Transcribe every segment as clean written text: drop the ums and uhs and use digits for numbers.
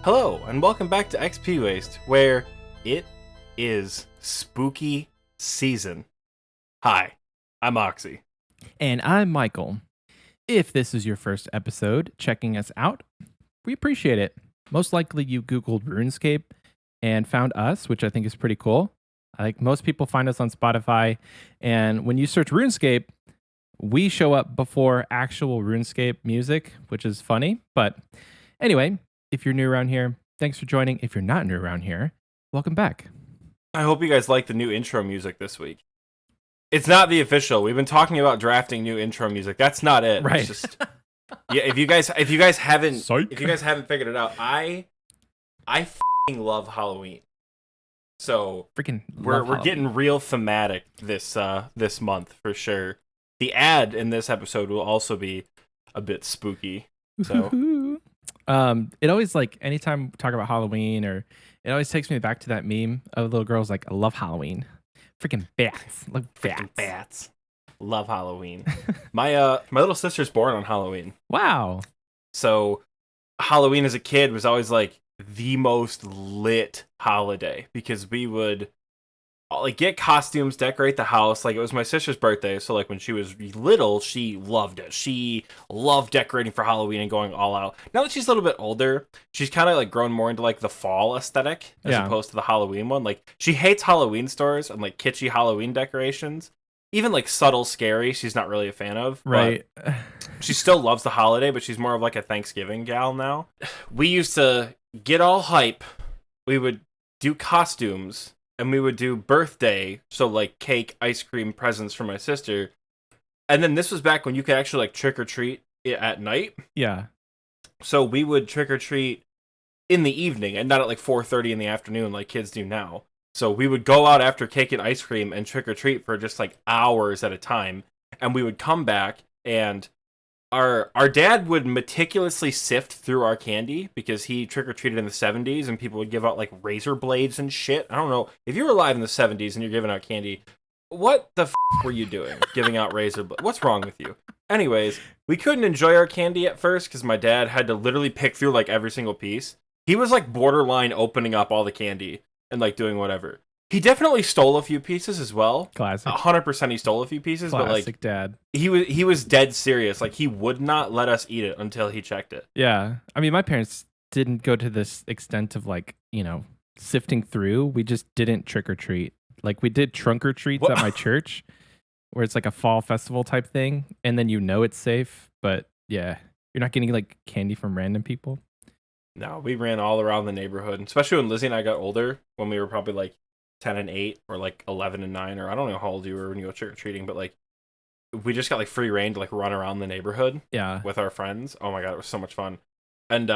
Hello, and welcome back to XP Waste, where it is spooky season. Hi, I'm Oxie. And I'm Michael. If this is your first episode checking us out, we appreciate it. Most likely you Googled RuneScape and found us, which I think is pretty cool. Like most people find us on Spotify, and when you search RuneScape, we show up before actual RuneScape music, which is funny. But anyway, if you're new around here, thanks for joining. If you're not new around here, welcome back. I hope you guys like the new intro music this week. It's not the official. We've been talking about drafting new intro music. That's not it. Right. It's just yeah. If you guys haven't figured it out, I f***ing love Halloween. So Freaking we're getting real thematic this month for sure. The ad in this episode will also be a bit spooky. So it always, like, anytime we talk about Halloween, or it always takes me back to that meme of little girls like, I love Halloween. Freaking bats. Look, bats. Love Halloween. My little sister's born on Halloween. Wow. So Halloween as a kid was always like the most lit holiday because we would like get costumes, decorate the house. Like, it was my sister's birthday, so like when she was little, she loved it. She loved decorating for Halloween and going all out. Now that she's a little bit older, she's kind of like grown more into like the fall aesthetic as opposed to the Halloween one. Like, she hates Halloween stores and like kitschy Halloween decorations. Even like subtle scary, she's not really a fan of. Right. She still loves the holiday, but she's more of like a Thanksgiving gal now. We used to get all hype. We would do costumes. And we would do birthday, so like cake, ice cream, presents for my sister. And then this was back when you could actually like trick or treat at night. Yeah. So we would trick or treat in the evening and not at like 4:30 in the afternoon like kids do now. So we would go out after cake and ice cream and trick or treat for just like hours at a time. And we would come back, and our dad would meticulously sift through our candy because he trick-or-treated in the 70s and people would give out like razor blades and shit. I don't know. If you were alive in the 70s and you're giving out candy, what the were you doing giving out razor blades? What's wrong with you? Anyways, we couldn't enjoy our candy at first because my dad had to literally pick through like every single piece. He was like borderline opening up all the candy and like doing whatever. He definitely stole a few pieces as well. Classic. 100% he stole a few pieces, Classic, but like dad. He was dead serious. Like, he would not let us eat it until he checked it. Yeah. I mean, my parents didn't go to this extent of like, sifting through. We just didn't trick or treat. Like, we did trunk or treats at my church, where it's like a fall festival type thing, and then it's safe, but yeah, you're not getting like candy from random people. No, we ran all around the neighborhood, especially when Lizzie and I got older, when we were probably like 10 and 8 or like 11 and 9, or I don't know how old you were when you were trick-or-treating, but like we just got like free reign to like run around the neighborhood with our friends. Oh my god, it was so much fun. And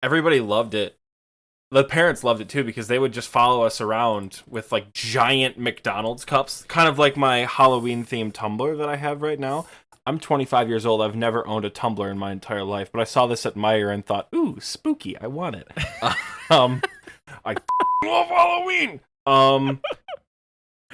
everybody loved it. The parents loved it too because they would just follow us around with like giant McDonald's cups, kind of like my Halloween themed tumbler that I have right now. I'm 25 years old. I've never owned a tumbler in my entire life, but I saw this at Meijer and thought, ooh, spooky, I want it. I love Halloween.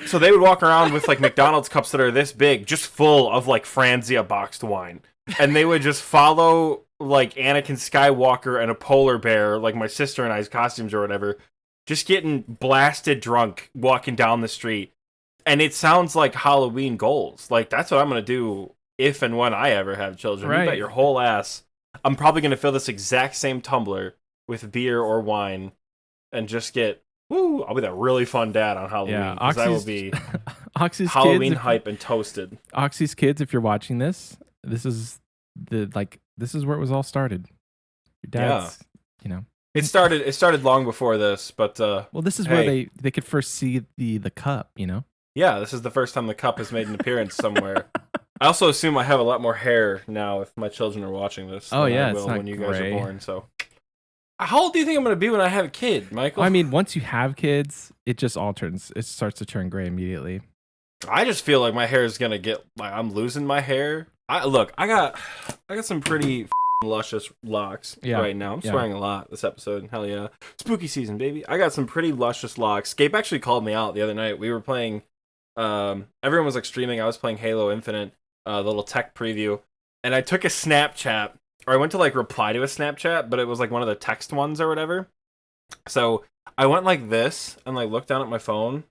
So they would walk around with like McDonald's cups that are this big, just full of like Franzia boxed wine. And they would just follow like Anakin Skywalker and a polar bear, like my sister and I's costumes or whatever, just getting blasted drunk walking down the street. And it sounds like Halloween goals. Like, that's what I'm going to do if and when I ever have children. Right. You bet your whole ass. I'm probably going to fill this exact same tumbler with beer or wine and just get... Woo! I'll be that really fun dad on Halloween. Yeah, I will be Oxie's Halloween kids, hype and toasted. Oxie's kids, if you're watching this, this is where it was all started. Your dad's, It started long before this, but well, this is where they could first see the cup, Yeah, this is the first time the cup has made an appearance somewhere. I also assume I have a lot more hair now if my children are watching this. Oh yeah, I will when you guys are born. So. How old do you think I'm going to be when I have a kid, Michael? I mean, once you have kids, it just alterns. It starts to turn gray immediately. I just feel like my hair is going to get like I'm losing my hair. I got some pretty luscious locks right now. I'm swearing a lot this episode. Hell yeah. Spooky season, baby. I got some pretty luscious locks. Scape actually called me out the other night. We were playing everyone was like streaming. I was playing Halo Infinite, the little tech preview, and I took a Snapchat or I went to like reply to a Snapchat, but it was like one of the text ones or whatever. So I went like this and like looked down at my phone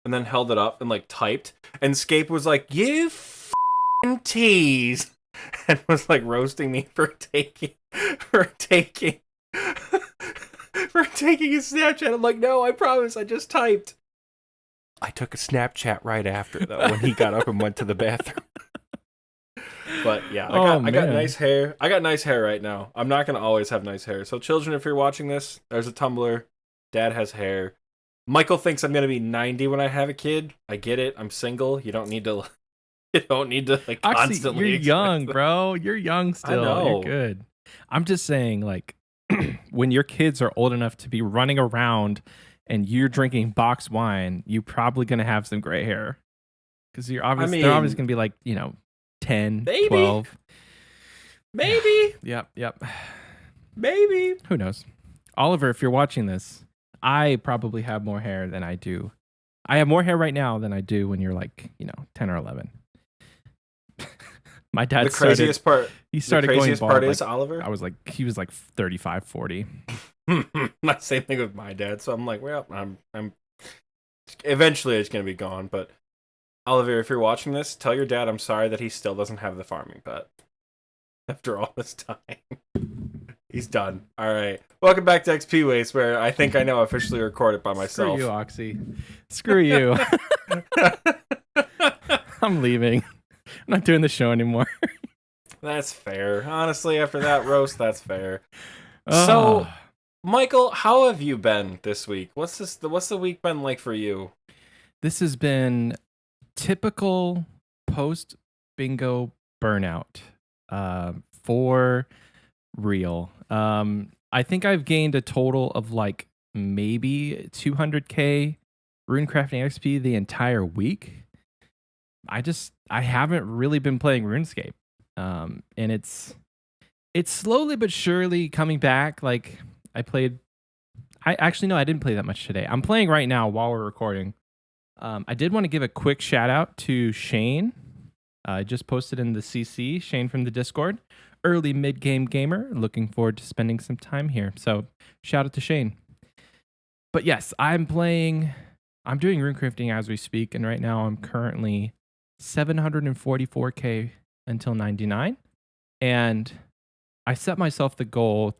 and then held it up and like typed. And Scape was like, "You f***ing tease," and was like roasting me for taking for taking for taking a Snapchat. I'm like, "No, I promise, I just typed." I took a Snapchat right after though when he got up and went to the bathroom. But yeah, I got nice hair. I got nice hair right now. I'm not gonna always have nice hair. So children, if you're watching this, there's a Tumblr. Dad has hair. Michael thinks I'm gonna be 90 when I have a kid. I get it. I'm single. You don't need to. You don't need to like constantly. You're young, bro. You're young still. I know. You're good. I'm just saying, like, when your kids are old enough to be running around and you're drinking box wine, you're probably gonna have some gray hair because they're obviously gonna be like 10, maybe. 12. Maybe. Yep. Maybe. Who knows? Oliver, if you're watching this, I probably have more hair than I do. I have more hair right now than I do when you're like, 10 or 11. My dad the craziest part. He started the craziest going bald, part is like, Oliver. He was like 35, 40. Not same thing with my dad. So I'm like, well, I'm eventually it's gonna be gone. But Oliver, if you're watching this, tell your dad I'm sorry that he still doesn't have the farming pet after all this time. He's done. All right. Welcome back to XP Waste, where I think I know officially recorded by myself. Screw you, Oxie. Screw you. I'm leaving. I'm not doing the show anymore. That's fair. Honestly, after that roast, that's fair. Oh. So, Michael, how have you been this week? What's the week been like for you? This has been typical post bingo burnout. For real. I think I've gained a total of like maybe 200k runecrafting XP the entire week. I haven't really been playing RuneScape. And it's slowly but surely coming back. Like I didn't play that much today. I'm playing right now while we're recording. I did want to give a quick shout out to Shane. I just posted in the CC, Shane from the Discord. Early mid-game gamer. Looking forward to spending some time here. So shout out to Shane. But yes, I'm doing runecrafting as we speak. And right now I'm currently 744k until 99. And I set myself the goal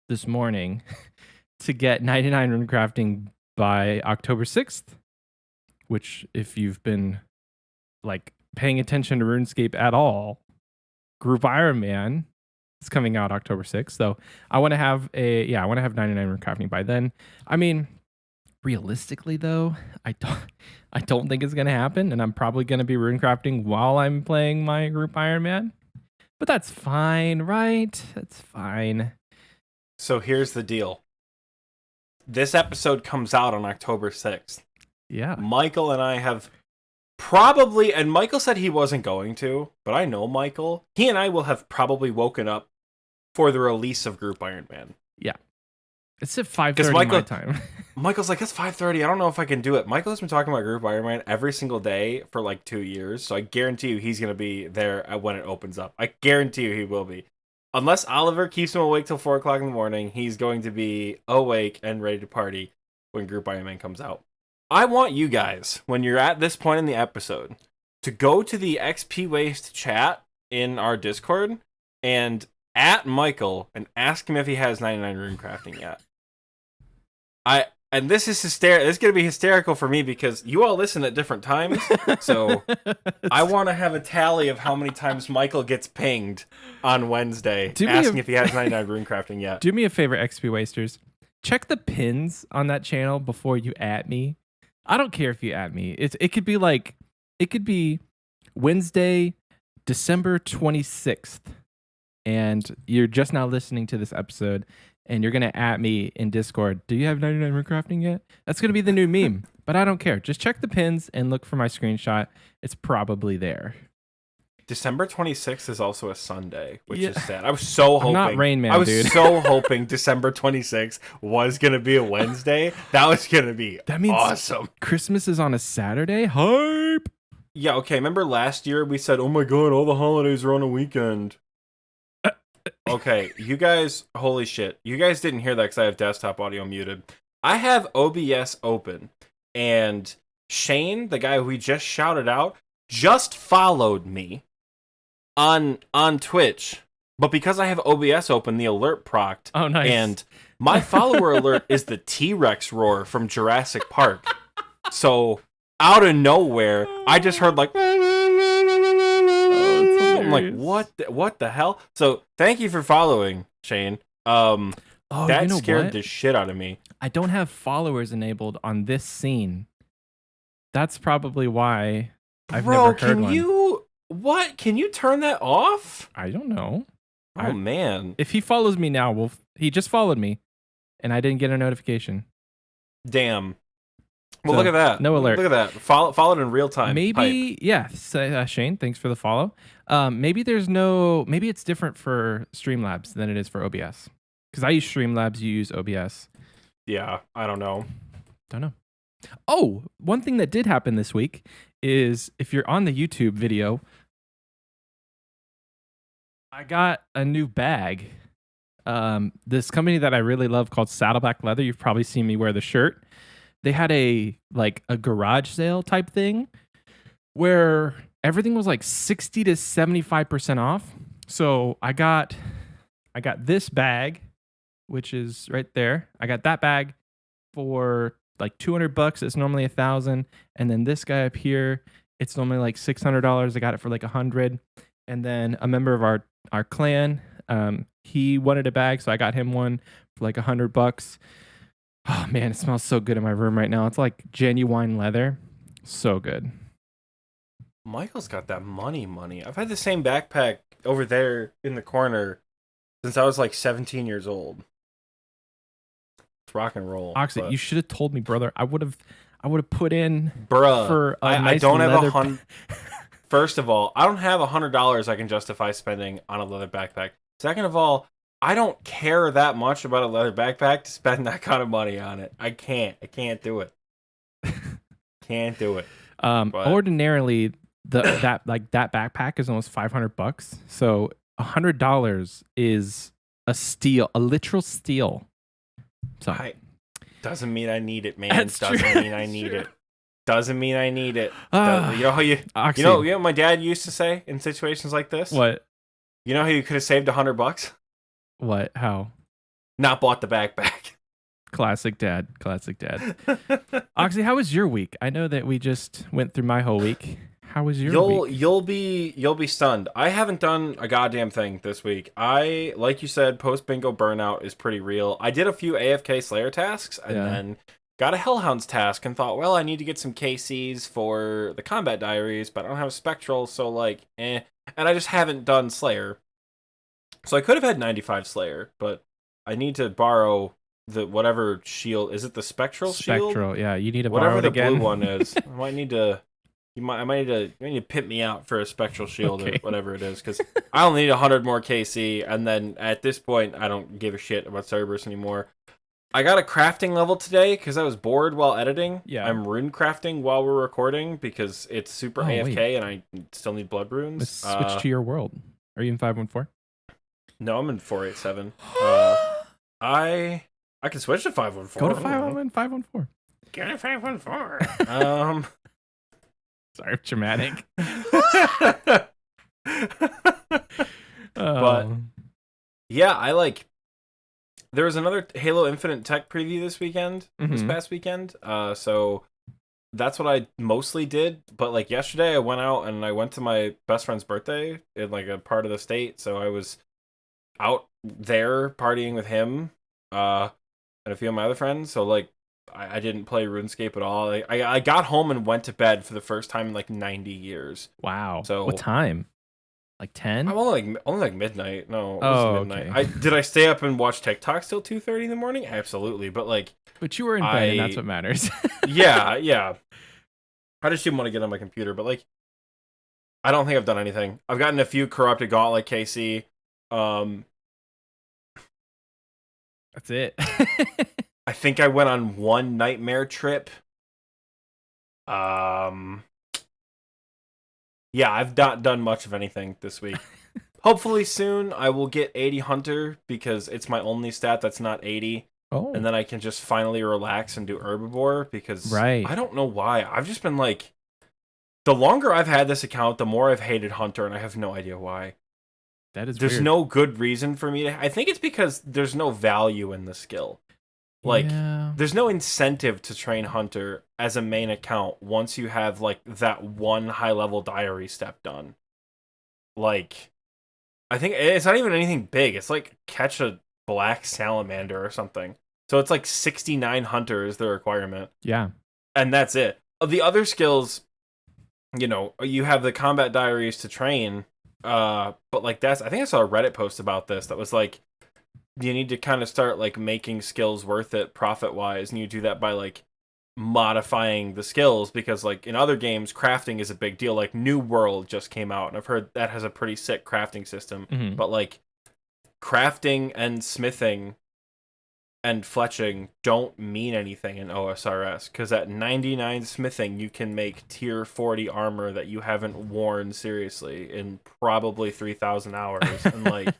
this morning to get 99 runecrafting by October 6th. Which, if you've been like paying attention to RuneScape at all, Group Ironman is coming out October 6th. So I want to have 99 runecrafting by then. I mean, realistically though, I don't think it's gonna happen, and I'm probably gonna be runecrafting while I'm playing my Group Ironman. But that's fine, right? That's fine. So here's the deal. This episode comes out on October 6th. Yeah. Michael and I have probably, and Michael said he wasn't going to, but I know Michael. He and I will have probably woken up for the release of Group Ironman. Yeah. It's at 5:30 my time. Michael's like, it's 5:30. I don't know if I can do it. Michael has been talking about Group Ironman every single day for like 2 years. So I guarantee you he's going to be there when it opens up. I guarantee you he will be. Unless Oliver keeps him awake till 4 o'clock in the morning, he's going to be awake and ready to party when Group Ironman comes out. I want you guys, when you're at this point in the episode, to go to the XP Waste chat in our Discord and at Michael and ask him if he has 99 runecrafting yet. And this is hysterical. This is going to be hysterical for me because you all listen at different times. So I want to have a tally of how many times Michael gets pinged on Wednesday asking if he has 99 runecrafting yet. Do me a favor, XP Wasters. Check the pins on that channel before you at me. I don't care if you at me. It could be Wednesday, December 26th, and you're just now listening to this episode, and you're gonna at me in Discord. Do you have 99 runecrafting yet? That's gonna be the new meme. But I don't care. Just check the pins and look for my screenshot. It's probably there. December 26th is also a Sunday, which is sad. I was so hoping. I'm not Rain Man, I was dude. so hoping December 26th was going to be a Wednesday. That was going to be awesome. Christmas is on a Saturday? Hype! Yeah, okay. Remember last year we said, oh my God, all the holidays are on a weekend. Okay, you guys, holy shit. You guys didn't hear that because I have desktop audio muted. I have OBS open, and Shane, the guy who we just shouted out, just followed me on Twitch. But because I have OBS open, the alert procced. Oh, nice. And my follower alert is the T-Rex roar from Jurassic Park. So, out of nowhere, I just heard like... I'm like, what the hell? So, thank you for following, Shane. That scared the shit out of me. I don't have followers enabled on this scene. That's probably why I've never heard one. What? Can you turn that off? I don't know. Oh, man. If he follows me now, he just followed me, and I didn't get a notification. Damn. Well, look at that. No alert. Look at that. Followed in real time. Maybe, yeah. Shane, thanks for the follow. Maybe it's different for Streamlabs than it is for OBS. Because I use Streamlabs, you use OBS. Yeah, I don't know. Oh, one thing that did happen this week is if you're on the YouTube video, I got a new bag. This company that I really love called Saddleback Leather. You've probably seen me wear the shirt. They had a garage sale type thing where everything was like 60 to 75% off. So I got this bag, which is right there. I got that bag for like $200. It's normally $1,000. And then this guy up here, it's normally like $600. I got it for like $100. And then a member of our clan, he wanted a bag, so I got him one for like $100. Oh man, it smells so good in my room right now. It's like genuine leather. So good. Michael's got that money. I've had the same backpack over there in the corner since I was like 17 years old. It's rock and roll. Oxie, you should have told me, brother. I would have put in for a nice I don't have leather... First of all, I don't have $100 I can justify spending on a leather backpack. Second of all, I don't care that much about a leather backpack to spend that kind of money on it. I can't do it. Can't do it. Ordinarily, that backpack is almost $500. So $100 is a steal, a literal steal. So doesn't mean I need it, man. Doesn't mean I need it. Doesn't mean I need it. You know how you know what my dad used to say in situations like this? What? You know how you could have saved $100? What? How? Not bought the backpack. Classic dad. Oxie, how was your week? I know that we just went through my whole week. How was your week? You'll be stunned. I haven't done a goddamn thing this week. I, like you said, post bingo burnout is pretty real. I did a few AFK Slayer tasks and then got a Hellhounds task and thought, well, I need to get some KCs for the combat diaries, but I don't have a spectral, so like, And I just haven't done Slayer. So I could have had 95 Slayer, but I need to borrow the whatever shield. Is it the spectral shield? Spectral, yeah. You need to borrow it again. Whatever the blue one is. I might need to. You might need to pimp me out for a spectral shield or whatever it is, because I only need 100 more KC, and then at this point, I don't give a shit about Cerberus anymore. I got a crafting level today because I was bored while editing. Yeah. I'm rune crafting while we're recording because it's super AFK and I still need blood runes. Let's switch to your world. Are you in 514? No, I'm in 487. I can switch to 514. Go to 514. Go to 514. Sorry, dramatic. But yeah, I like. There was another Halo Infinite tech preview this past weekend. So that's what I mostly did. But like yesterday, I went out and I went to my best friend's birthday in like a part of the state. So I was out there partying with him and a few of my other friends. So like I didn't play RuneScape at all. I got home and went to bed for the first time in like 90 years. Wow. So what time? Like 10? I'm only like midnight. No, it was midnight. Okay. Did I stay up and watch TikTok till 2:30 in the morning? Absolutely. But you were in bed, and that's what matters. yeah. I just didn't want to get on my computer, but like I don't think I've done anything. I've gotten a few corrupted gauntlet KC. That's it. I think I went on one nightmare trip. Yeah, I've not done much of anything this week. Hopefully soon I will get 80 Hunter because it's my only stat that's not 80. Oh, And then I can just finally relax and do Herbivore because right. I don't know why. I've just been like, the longer I've had this account, the more I've hated Hunter, and I have no idea why. That is There's weird. no good reason for me to. I think it's because there's no value in the skill. Like, Yeah. there's no incentive to train Hunter as a main account once you have, like, that one high level diary step done. Like, I think it's not even anything big. It's like catch a black salamander or something. So it's like 69 Hunter is the requirement. Yeah. And that's it. The other skills, you have the combat diaries to train, but like I think I saw a Reddit post about this that was like, you need to kind of start like making skills worth it profit wise, and you do that by like modifying the skills because like in other games, crafting is a big deal. Like New World just came out, and I've heard that has a pretty sick crafting system, Hmm. but like crafting and smithing and fletching don't mean anything in OSRS because at 99 smithing you can make tier 40 armor that you haven't worn seriously in probably 3,000 hours. And like,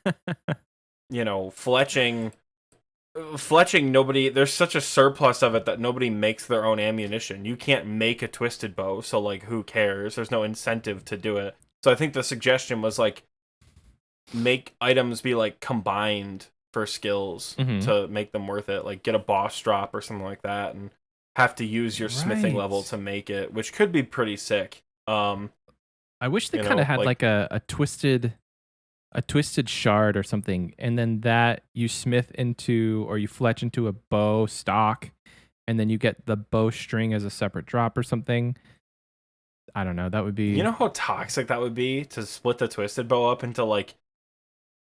fletching nobody, there's such a surplus of it that nobody makes their own ammunition. You can't make a twisted bow, so like who cares? There's no incentive to do it. So I think the suggestion was like make items be like combined for skills Hmm. to make them worth it. Like get a boss drop or something like that, and have to use your smithing level Right. to make it, which could be pretty sick. I wish they kind of had like a twisted shard or something, and then that you smith into or you fletch into a bow stock, and then you get the bowstring as a separate drop or something. I don't know. That would You be know how toxic that would be to split the twisted bow up into like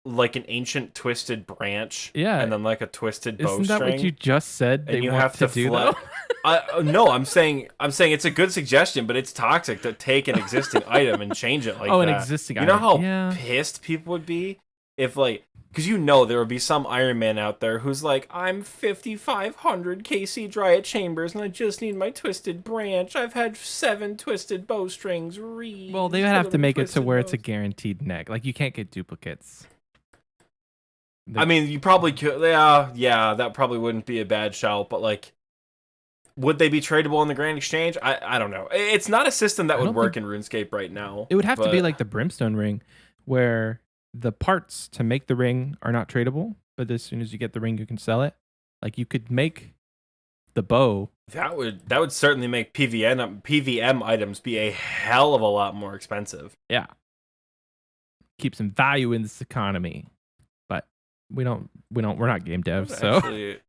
an ancient twisted branch yeah. and then like a twisted Isn't that what you bowstring, just said they and you want have to to do though? no, I'm saying it's a good suggestion, but it's toxic to take an existing item and change it like Oh, an that. existing You know item. how Yeah. pissed people would be if like, because there would be some Iron Man out there who's like, I'm 5,500 KC Dryad Chambers and I just need my twisted branch. I've had 7 twisted bowstrings. Well, they would have to make it to where it's a guaranteed neg. Like you can't get duplicates. I mean, you probably could. Yeah, that probably wouldn't be a bad shout, but like, would they be tradable in the Grand Exchange? I don't know. It's not a system that I would don't work think in RuneScape right now. it would have to be But like the Brimstone ring, where the parts to make the ring are not tradable, but as soon as you get the ring, you can sell it. Like you could make the bow. that would certainly make PVM items be a hell of a lot more expensive. Yeah, keep some value in this economy. But we're not game devs, so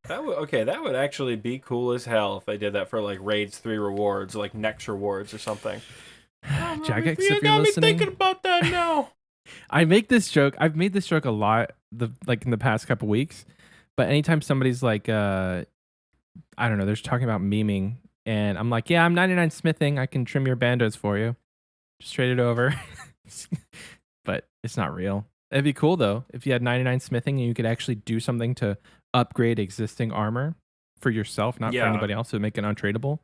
That would actually be cool as hell if they did that for like raids 3 rewards, or like next rewards or something. Jagex, You if you're got me listening, thinking about that now. I make this joke. I've made this joke a lot, in the past couple weeks. But anytime somebody's like, I don't know, they're just talking about memeing, and I'm like, yeah, I'm 99 smithing. I can trim your bandos for you. Just trade it over. But it's not real. It'd be cool though if you had 99 smithing and you could actually do something to upgrade existing armor for yourself, not for Yeah. anybody else, to make it untradeable.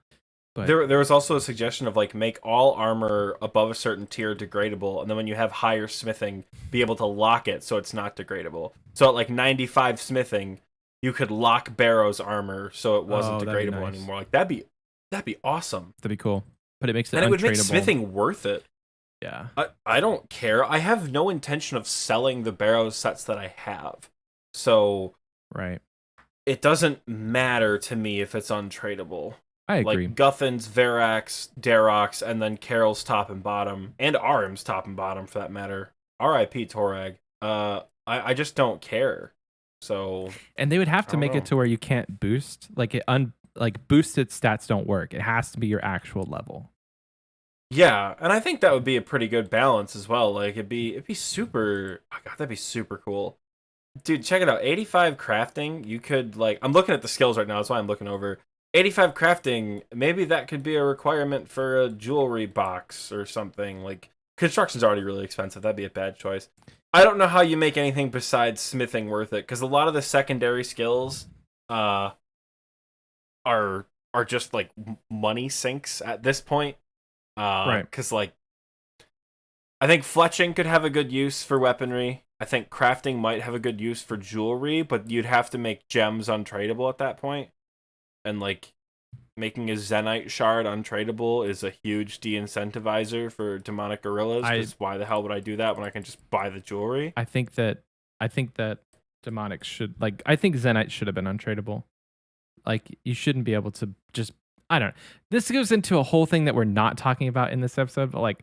But There was also a suggestion of like make all armor above a certain tier degradable, and then when you have higher smithing, be able to lock it so it's not degradable. So at like 95 smithing, you could lock Barrow's armor so it wasn't that'd be degradable nice. anymore. Like that'd be awesome. That'd be cool. But it makes it And it would make untradeable. smithing worth it. Yeah. I don't care. I have no intention of selling the Barrow sets that I have. So Right. it doesn't matter to me if it's untradeable. I agree. Like Guthan's, Verax, Darox, and then Carol's top and bottom, and Arm's top and bottom for that matter. R.I.P. Torag. I just don't care. So And they would have to I don't make know. it to where you can't boost. Like boosted stats don't work. It has to be your actual level. yeah, and I think that would be a pretty good balance as well. Like it'd be super. Oh god, that'd be super cool. Dude, check it out. 85 crafting, you could like I'm looking at the skills right now, that's why I'm looking over. 85 crafting, maybe that could be a requirement for a jewelry box or something. Like construction's already really expensive. That'd be a bad choice. I don't know how you make anything besides smithing worth it, because a lot of the secondary skills are just like money sinks at this point. Right. Because like I think fletching could have a good use for weaponry. I think crafting might have a good use for jewelry, but you'd have to make gems untradeable at that point. And like making a Zenite shard untradeable is a huge de-incentivizer for demonic gorillas. Because why the hell would I do that when I can just buy the jewelry? I think that demonic should I think Zenite should have been untradeable. Like you shouldn't be able to just I don't know. This goes into a whole thing that we're not talking about in this episode, but like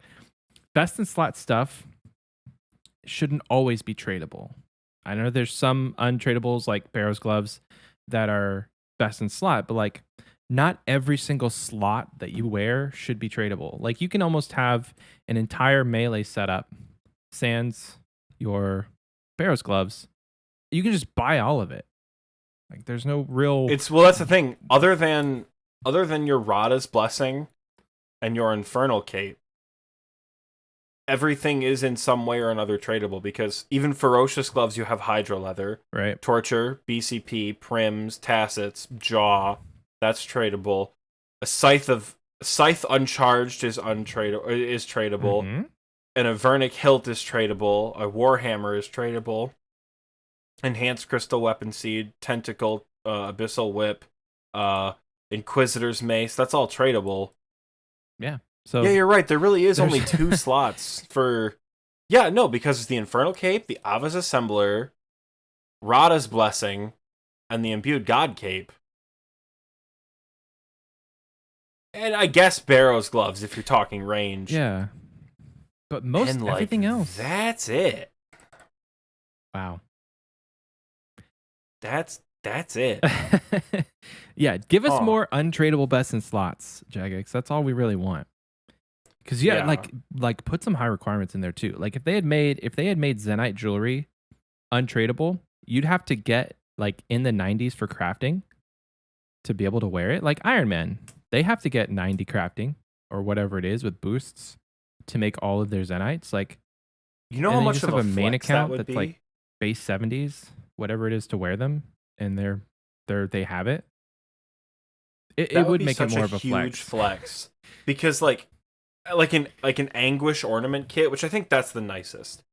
best in slot stuff shouldn't always be tradable. I know there's some untradables like Barrow's gloves that are best in slot, but like not every single slot that you wear should be tradable. Like you can almost have an entire melee setup, sans your Barrow's gloves. You can just buy all of it. Like there's no real. That's the thing. Other than your Rada's blessing and your Infernal cape, everything is in some way or another tradable, because even ferocious gloves, you have hydro leather, right? Torture, BCP, Prims, Tacits, Jaw, that's tradable. A scythe uncharged is tradable. Mm-hmm. And a Vernic hilt is tradable. A Warhammer is tradable. Enhanced crystal weapon seed, tentacle, abyssal whip, Inquisitor's mace, that's all tradable. Yeah. So yeah, you're right. There really is only 2 slots for. Yeah, no, because it's the Infernal Cape, the Ava's Assembler, Rada's Blessing, and the Imbued God Cape. And I guess Barrow's gloves if you're talking range. Yeah. But most everything else. That's it. Wow. That's it. Yeah, give us more untradeable best in slots, Jagex. That's all we really want. Because like put some high requirements in there too. Like if they had made Zenite jewelry untradeable, you'd have to get like in the 90s for crafting to be able to wear it. Like Ironman, they have to get 90 crafting or whatever it is with boosts to make all of their Zenites. Like you know how much of a main account that's be? Like base 70s, whatever it is to wear them, and they have it. It would make it more of a huge flex. Because like an anguish ornament kit, which I think that's the nicest.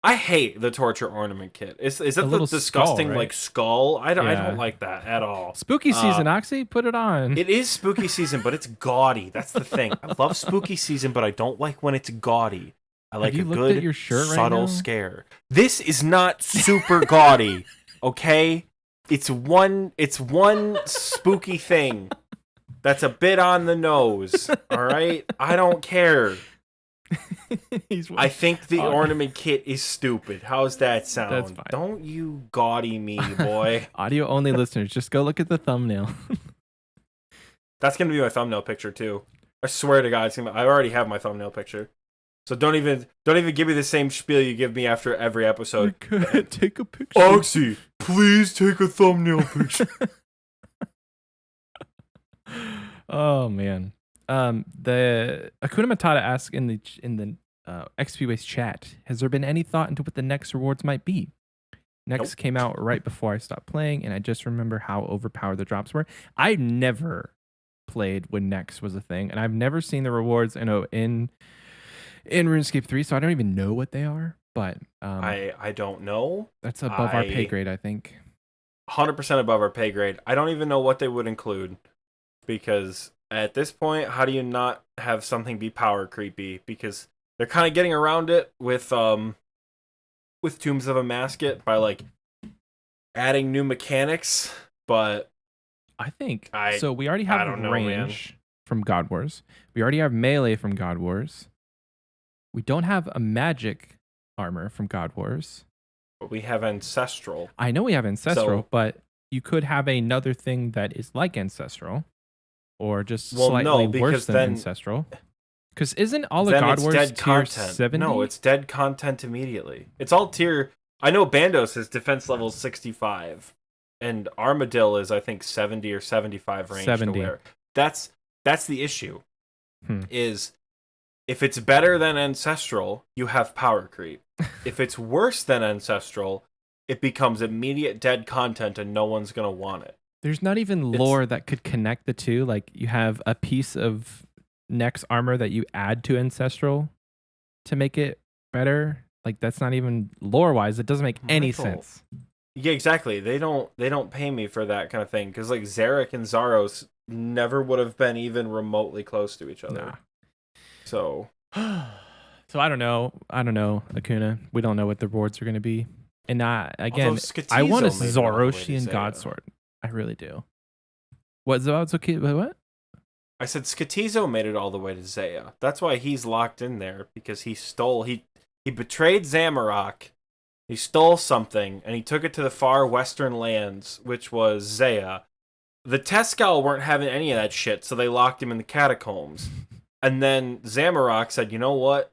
I hate the torture ornament kit. Is that the disgusting skull, right? Like skull? I don't like that at all. Spooky season, Oxie, put it on. It is spooky season, but it's gaudy. That's the thing. I love spooky season, but I don't like when it's gaudy. I like a good your shirt subtle scare. This is not super gaudy, okay? It's one spooky thing that's a bit on the nose, all right? I don't care. I think the ornament kit is stupid. How's that sound? That's fine. Don't you gaudy me, boy. Audio only listeners, just go look at the thumbnail. That's going to be my thumbnail picture too. I swear to God, I already have my thumbnail picture. So don't even give me the same spiel you give me after every episode. Take a picture. Oxie, please take a thumbnail picture. Oh man. The Akuna Matata asks in the XP Waste chat, has there been any thought into what the next rewards might be? Next came out right before I stopped playing, and I just remember how overpowered the drops were. I never played when Next was a thing, and I've never seen the rewards in RuneScape 3, so I don't even know what they are. But I don't know. That's above our pay grade, I think. 100% above our pay grade. I don't even know what they would include, because at this point, how do you not have something be power creepy? Because they're kind of getting around it with Tombs of a Masket by like adding new mechanics, but I think so. We already have range from God Wars. We already have melee from God Wars. We don't have a magic armor from God Wars. But we have Ancestral. I know we have Ancestral, but you could have another thing that is like Ancestral, or just slightly worse than Ancestral. Because isn't all of God Wars dead tier content. 70? No, it's dead content immediately. It's all tier. I know Bandos is defense level 65, and Armadillo is I think 70 or 75 range 70. to wear. That's the issue. Is if it's better than Ancestral, you have power creep. If it's worse than Ancestral, it becomes immediate dead content, and no one's gonna want it. There's not even lore that could connect the two. Like you have a piece of Next armor that you add to Ancestral to make it better. Like that's not even lore wise. It doesn't make any Michael. sense. Yeah, exactly. They don't pay me for that kind of thing because like Zarek and Zaros never would have been even remotely close to each other. Nah. So So I don't know. Acuna. We don't know what the rewards are going to be. And again, I want a Zoroshian Godsword. I really do. What's okay? What? I said Skatizo made it all the way to Zaya. That's why he's locked in there because he betrayed Zamorak. He stole something and he took it to the far western lands, which was Zaya. The Teskal weren't having any of that shit, so they locked him in the catacombs. And then Zamorak said, "You know what?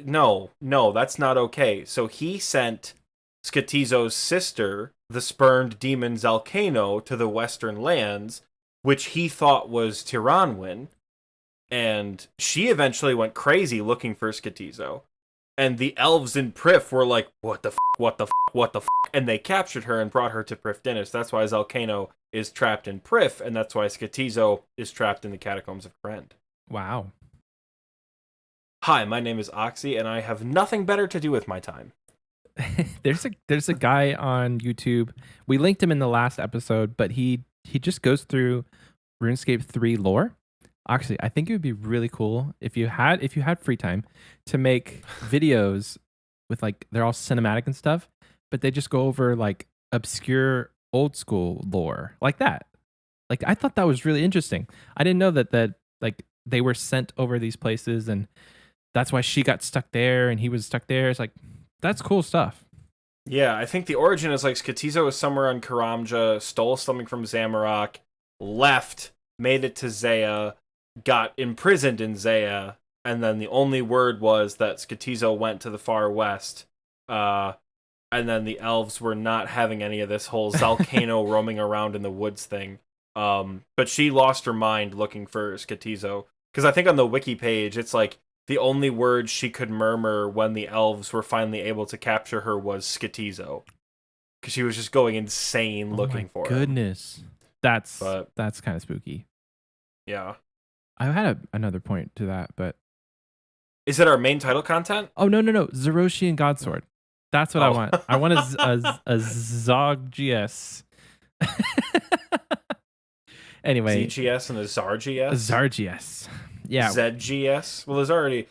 No, that's not okay." So he sent Skatizo's sister, the spurned demon Zalcano, to the western lands, which he thought was Tiranwin, and she eventually went crazy looking for Skatizo. And the elves in Prif were like, what the f***, and they captured her and brought her to Prif Dinis. That's why Zalcano is trapped in Prif, and that's why Skatizo is trapped in the catacombs of Krend. Wow. Hi, my name is Oxie, and I have nothing better to do with my time. There's a guy on YouTube. We linked him in the last episode, but he just goes through RuneScape 3 lore. Actually, I think it would be really cool if you had free time to make videos with like they're all cinematic and stuff, but they just go over like obscure old school lore like that. Like I thought that was really interesting. I didn't know that like they were sent over these places and that's why she got stuck there and he was stuck there. It's like that's cool stuff. Yeah, I think the origin is like Skatizo was somewhere on Karamja, stole something from Zamorak, left, made it to Zaya, got imprisoned in Zaya, and then the only word was that Skatizo went to the far west, and then the elves were not having any of this whole Zalcano roaming around in the woods thing. But she lost her mind looking for Skatizo, because I think on the wiki page it's like the only word she could murmur when the elves were finally able to capture her was Skatizo, because she was just going insane looking for him. Goodness, that's kind of spooky. Yeah. I had another point to that, but is it our main title content? Oh no, Zoroshian Godsword. That's what I want. I want a Zog GS. Anyway, ZGS and a ZarGS. ZarGS. Yeah. ZGS. Well, there's already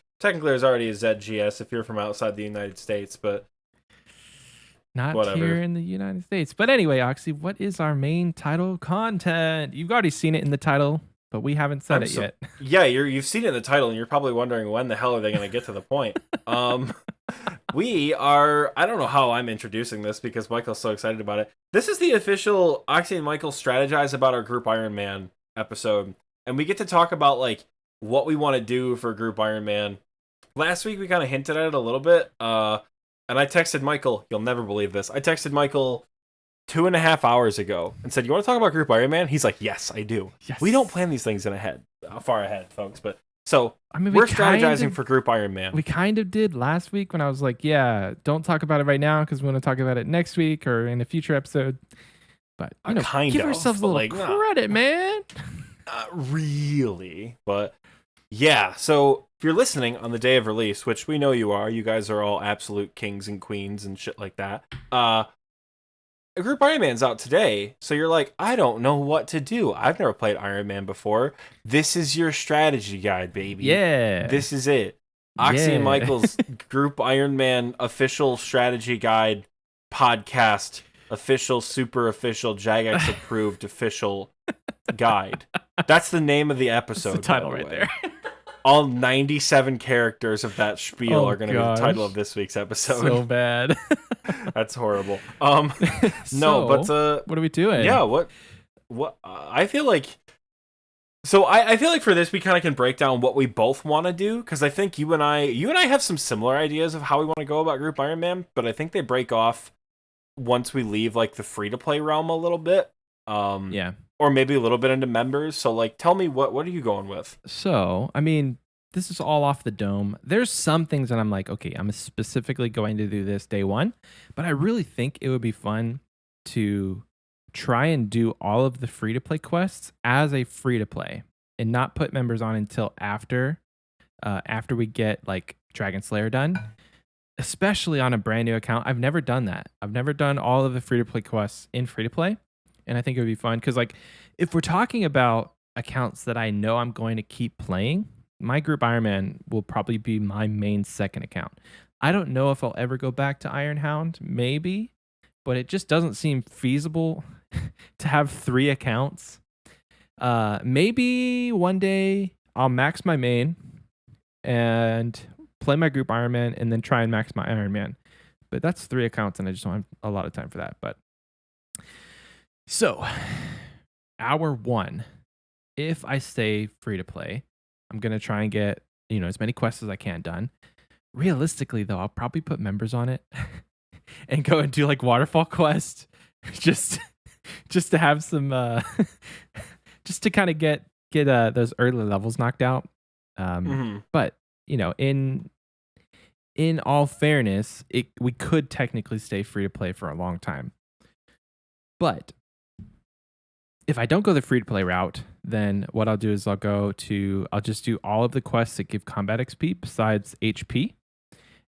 a ZGS if you're from outside the United States, but not whatever. Here in the United States. But anyway, Oxy, what is our main title content? You've already seen it in the title, but we haven't said it yet. Yeah, you've seen it in the title, and you're probably wondering when the hell are they going to get to the point. We are. I don't know how I'm introducing this because Michael's so excited about it. This is the official Oxie and Michael strategize about our group Ironman episode, and we get to talk about like what we want to do for group Ironman. Last week we kind of hinted at it a little bit, and I texted Michael. You'll never believe this. I texted Michael 2.5 hours ago and said, "You want to talk about group Ironman?" He's like, "Yes, I do." Yes. We don't plan these things far ahead, folks, but. So, I mean, we're strategizing for group Ironman. We kind of did last week when I was like, yeah, don't talk about it right now because we want to talk about it next week or in a future episode. But, give ourselves a little credit, man. Not really. But, yeah. So, if you're listening on the day of release, which we know you are, you guys are all absolute kings and queens and shit like that. Group Ironman's out today, so you're like, I don't know what to do. I've never played Ironman before. This is your strategy guide, baby. Yeah. This is it. Oxie and Michael's Group Ironman official strategy guide podcast, official, super official, Jagex approved official guide. That's the name of the episode. That's the title right there. All 97 characters of that spiel are going to be the title of this week's episode. So bad. That's what are we doing? Yeah, what I feel like I feel like for this we kind of can break down what we both want to do, because I think you and I have some similar ideas of how we want to go about Group Ironman, but I think they break off once we leave like the free to play realm a little bit. Yeah. Or maybe a little bit into members. So like tell me what are you going with? So, I mean, this is all off the dome. There's some things that I'm like, okay, I'm specifically going to do this day one, but I really think it would be fun to try and do all of the free to play quests as a free to play and not put members on until after after we get like Dragon Slayer done, especially on a brand new account. I've never done that. I've never done all of the free to play quests in free to play, and I think it would be fun because like if we're talking about accounts that I know I'm going to keep playing, my group Ironman will probably be my main second account. I don't know if I'll ever go back to Ironhound, maybe, but it just doesn't seem feasible to have 3 accounts. Maybe one day I'll max my main and play my group Ironman and then try and max my Ironman. But that's 3 accounts and I just don't have a lot of time for that. But so, hour 1, if I stay free to play, I'm going to try and get, as many quests as I can done. Realistically, though, I'll probably put members on it and go and do like waterfall quest just to have some just to kind of get those early levels knocked out. But in all fairness, we could technically stay free to play for a long time. But if I don't go the free to play route, then what I'll do is I'll just do all of the quests that give combat XP besides HP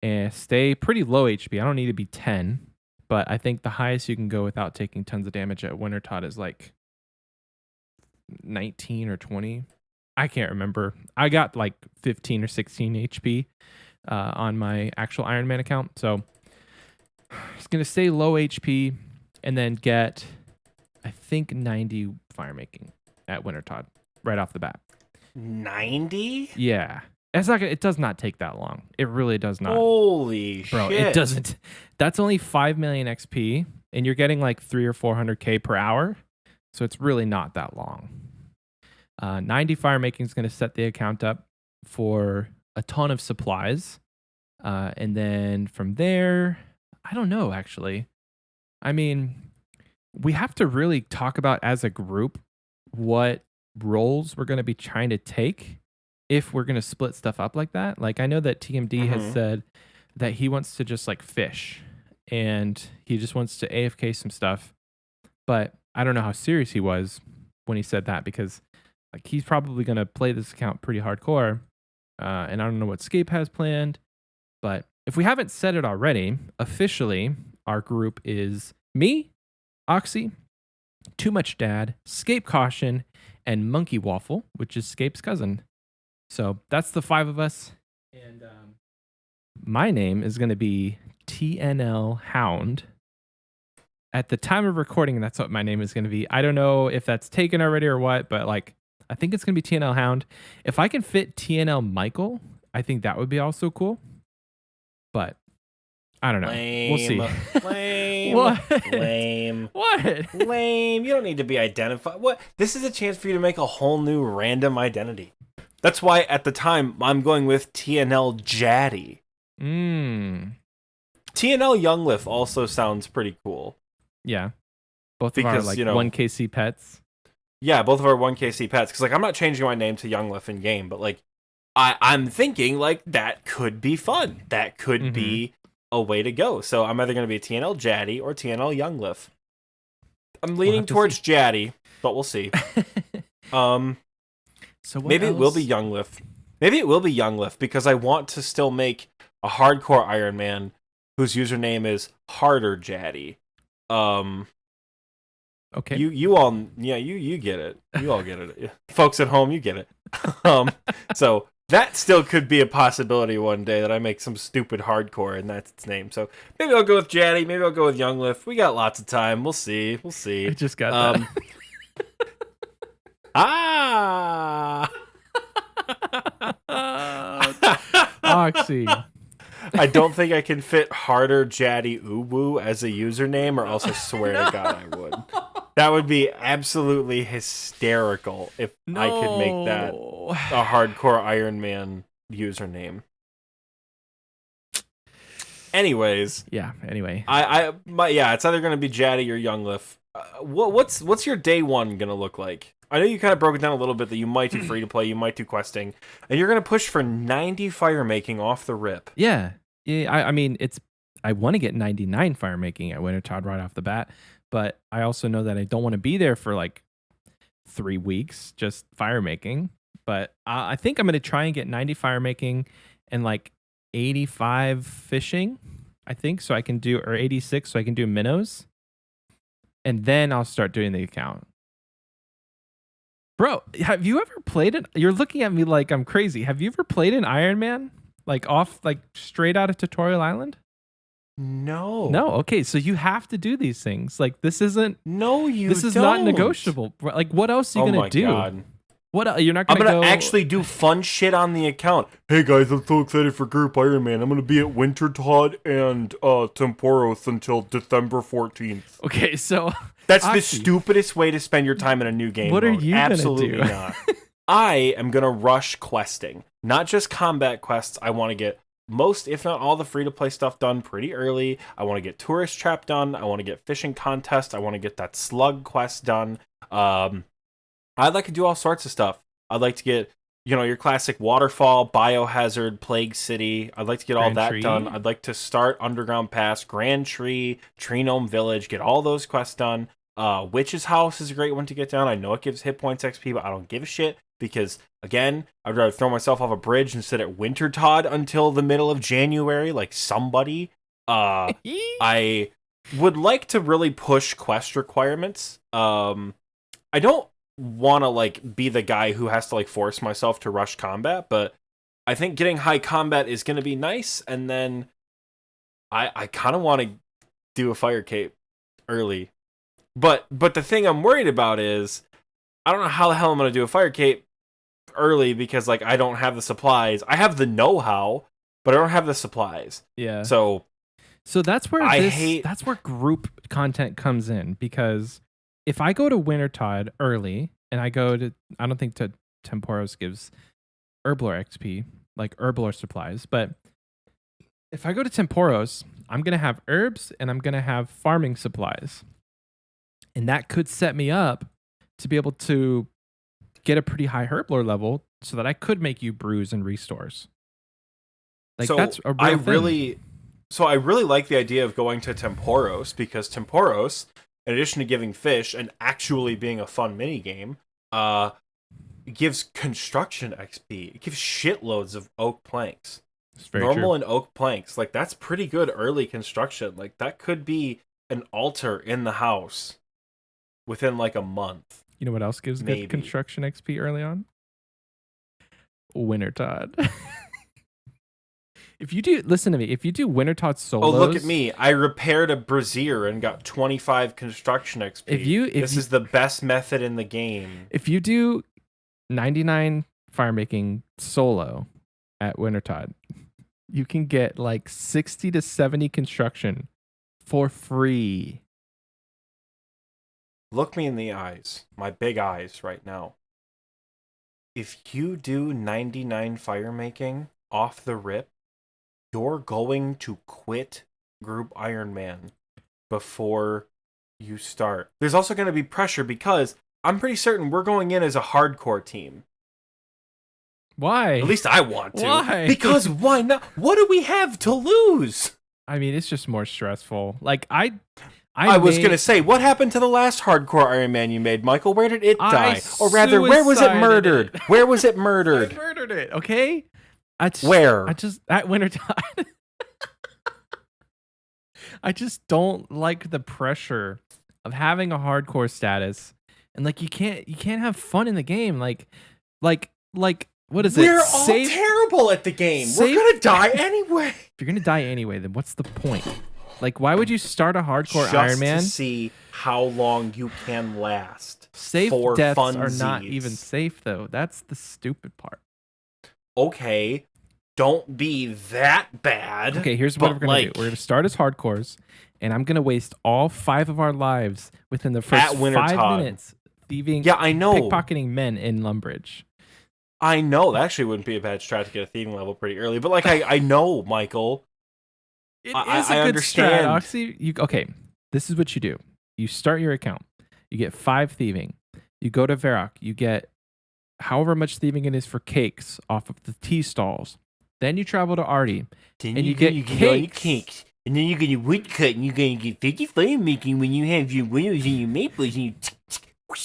and stay pretty low HP. I don't need to be 10, but I think the highest you can go without taking tons of damage at Wintertodt is like 19 or 20. I can't remember. I got like 15 or 16 HP on my actual Ironman account. So it's going to stay low HP and then get, I think, 90 fire making at Wintertodt right off the bat. 90? Yeah. It does not take that long. It really does not. Holy Bro, shit. it doesn't. That's only 5 million XP and you're getting like 300 or 400k per hour. So it's really not that long. 90 fire making is going to set the account up for a ton of supplies. And then from there, I don't know, actually. I mean, we have to really talk about as a group what roles we're going to be trying to take if we're going to split stuff up like that. Like, I know that TMD has said that he wants to just like fish and he just wants to AFK some stuff. But I don't know how serious he was when he said that, because like he's probably going to play this account pretty hardcore. And I don't know what Scape has planned. But if we haven't said it already, officially, our group is me, Oxie, Too Much Dad, Scape Caution, and Monkey Waffle, which is Scape's cousin. So that's the 5 of us. And my name is going to be TNL Hound. At the time of recording, that's what my name is going to be. I don't know if that's taken already or what, but like, I think it's going to be TNL Hound. If I can fit TNL Michael, I think that would be also cool. But I don't know. Lame. We'll see. Lame. What? Lame. What? Lame. You don't need to be identified. What? This is a chance for you to make a whole new random identity. That's why at the time I'm going with TNL Jaddy. TNL Youngliff also sounds pretty cool. Yeah. Both of our like 1KC pets. Yeah, both of our 1KC pets. Because like I'm not changing my name to Youngliff in game, but like I'm thinking like that could be fun. That could be a way to go. So I'm either going to be TNL Jaddy or TNL Youngliff. I'm leaning towards Jaddy, but we'll see. So maybe it will be Youngliff. Maybe it will be Youngliff because I want to still make a hardcore Iron Man whose username is Harder Jaddy. Okay. You all, yeah, you get it. You all get it. Folks at home, you get it. So that still could be a possibility one day that I make some stupid hardcore and that's its name. So maybe I'll go with Jaddy. Maybe I'll go with Youngliff. We got lots of time. We'll see. We'll see. I just got that. Oxie. I don't think I can fit Harder Jaddy Uwu as a username, or else I swear to God I would. That would be absolutely hysterical if I could make that a hardcore Iron Man username. Anyways, yeah. Anyway, it's either gonna be Jaddy or Youngliff. What's your day one gonna look like? I know you kind of broke it down a little bit that you might do free to play, you might do questing, and you're gonna push for 90 fire making off the rip. Yeah. I mean, I want to get 99 fire making at Wintertodt right off the bat, but I also know that I don't want to be there for like 3 weeks just fire making. but I think I'm going to try and get 90 fire making and like 85 fishing, I think, so I can do, or 86, so I can do minnows. And then I'll start doing the account. Bro, have you ever played it? You're looking at me like I'm crazy. Have you ever played an Ironman? Like straight out of Tutorial Island? No. No. Okay, so you have to do these things. Like this isn't. No, you. This is don't. not negotiable. Like what else are you gonna do? God. What you're not I'm gonna gonna go... actually do fun shit on the account. Hey guys, I'm so excited for Group Ironman. I'm gonna be at Wintertodt and Temporos until December 14th. Okay, so that's the Oxie, stupidest way to spend your time in a new game. What mode. are you Absolutely gonna do? not. I am gonna rush questing, not just combat quests. I want to get most, if not all, the free-to-play stuff done pretty early. I want to get Tourist Trap done. I want to get Fishing Contest. I want to get that Slug quest done. I'd like to do all sorts of stuff. I'd like to get, your classic Waterfall, Biohazard, Plague City. I'd like to get all that done. I'd like to start Underground Pass, Grand Tree, Tree Gnome Village, get all those quests done. Witch's House is a great one to get done. I know it gives hit points XP, but I don't give a shit because, again, I'd rather throw myself off a bridge and sit at Wintertodt until the middle of January, like somebody. I would like to really push quest requirements. I don't want to be the guy who has to force myself to rush combat, but I think getting high combat is going to be nice. And then I kind of want to do a fire cape early, but the thing I'm worried about is I don't know how the hell I'm going to do a fire cape early because I don't have the supplies. I have the know-how, but I don't have the supplies. Yeah. So that's where that's where group content comes in, because if I go to Wintertodt early and I don't think Temporos gives Herblore XP, like Herblore supplies, but if I go to Temporos, I'm going to have herbs and I'm going to have farming supplies. And that could set me up to be able to get a pretty high Herblore level so that I could make you brews and restores. That's a real thing. I really like the idea of going to Temporos, because Temporos, in addition to giving fish and actually being a fun mini game, gives construction XP. It gives shitloads of oak planks. Normal and oak planks. That's pretty good early construction. That could be an altar in the house within a month. You know what else gives good construction XP early on? Wintertodt. Listen to me, if you do Wintertodt solos... Oh, look at me. I repaired a brazier and got 25 construction XP. This is the best method in the game. If you do 99 firemaking solo at Wintertodt, you can get 60 to 70 construction for free. Look me in the eyes, my big eyes right now. If you do 99 firemaking off the rip, you're going to quit Group Ironman before you start. There's also going to be pressure because I'm pretty certain we're going in as a hardcore team. Why? At least I want to. Why? Because why not? What do we have to lose? I mean, it's just more stressful. I was going to say, what happened to the last hardcore Iron Man you made, Michael? Where did it die? Or rather, where was it murdered? Where was it murdered? I murdered it, okay? Where? At Wintertodt. I just don't like the pressure of having a hardcore status. And you can't have fun in the game. What is it? We're all terrible at the game. We're going to die anyway. If you're going to die anyway, then what's the point? Why would you start a hardcore Iron Man? Just to see how long you can last. Safe for deaths funsies. Are not even safe, though. That's the stupid part. Okay, don't be that bad. Okay, here's what we're going to do. We're going to start as hardcores, and I'm going to waste all 5 of our lives within the first 5 minutes thieving, pickpocketing men in Lumbridge. I know. That actually wouldn't be a bad strat to get a thieving level pretty early, but I know, Michael. It is a good understand. Strat, Oxie. Okay, this is what you do. You start your account. You get 5 thieving. You go to Varrock. You get however much thieving it is for cakes off of the tea stalls. Then you travel to Artie. Then and you get cakes. And then you get your woodcut, and you're going to get 50 flame making when you have your windows and your maples, and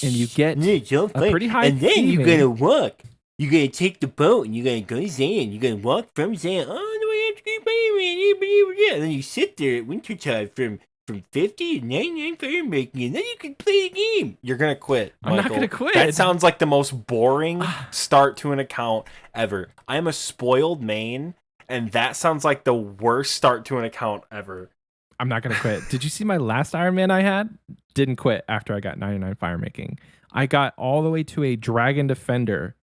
you get a pretty high and then thieving. you're going to walk. You gotta take the boat and you gotta go to Zion. You gotta walk from Zion all the way up to Ironman. And then you sit there at Wintertodt from 50 to 99 fire making, and then you can play the game. You're gonna quit, Michael. I'm not gonna quit. That sounds like the most boring start to an account ever. I'm a spoiled main, and that sounds like the worst start to an account ever. I'm not gonna quit. Did you see my last Ironman I had? Didn't quit after I got 99 fire making. I got all the way to a Dragon Defender,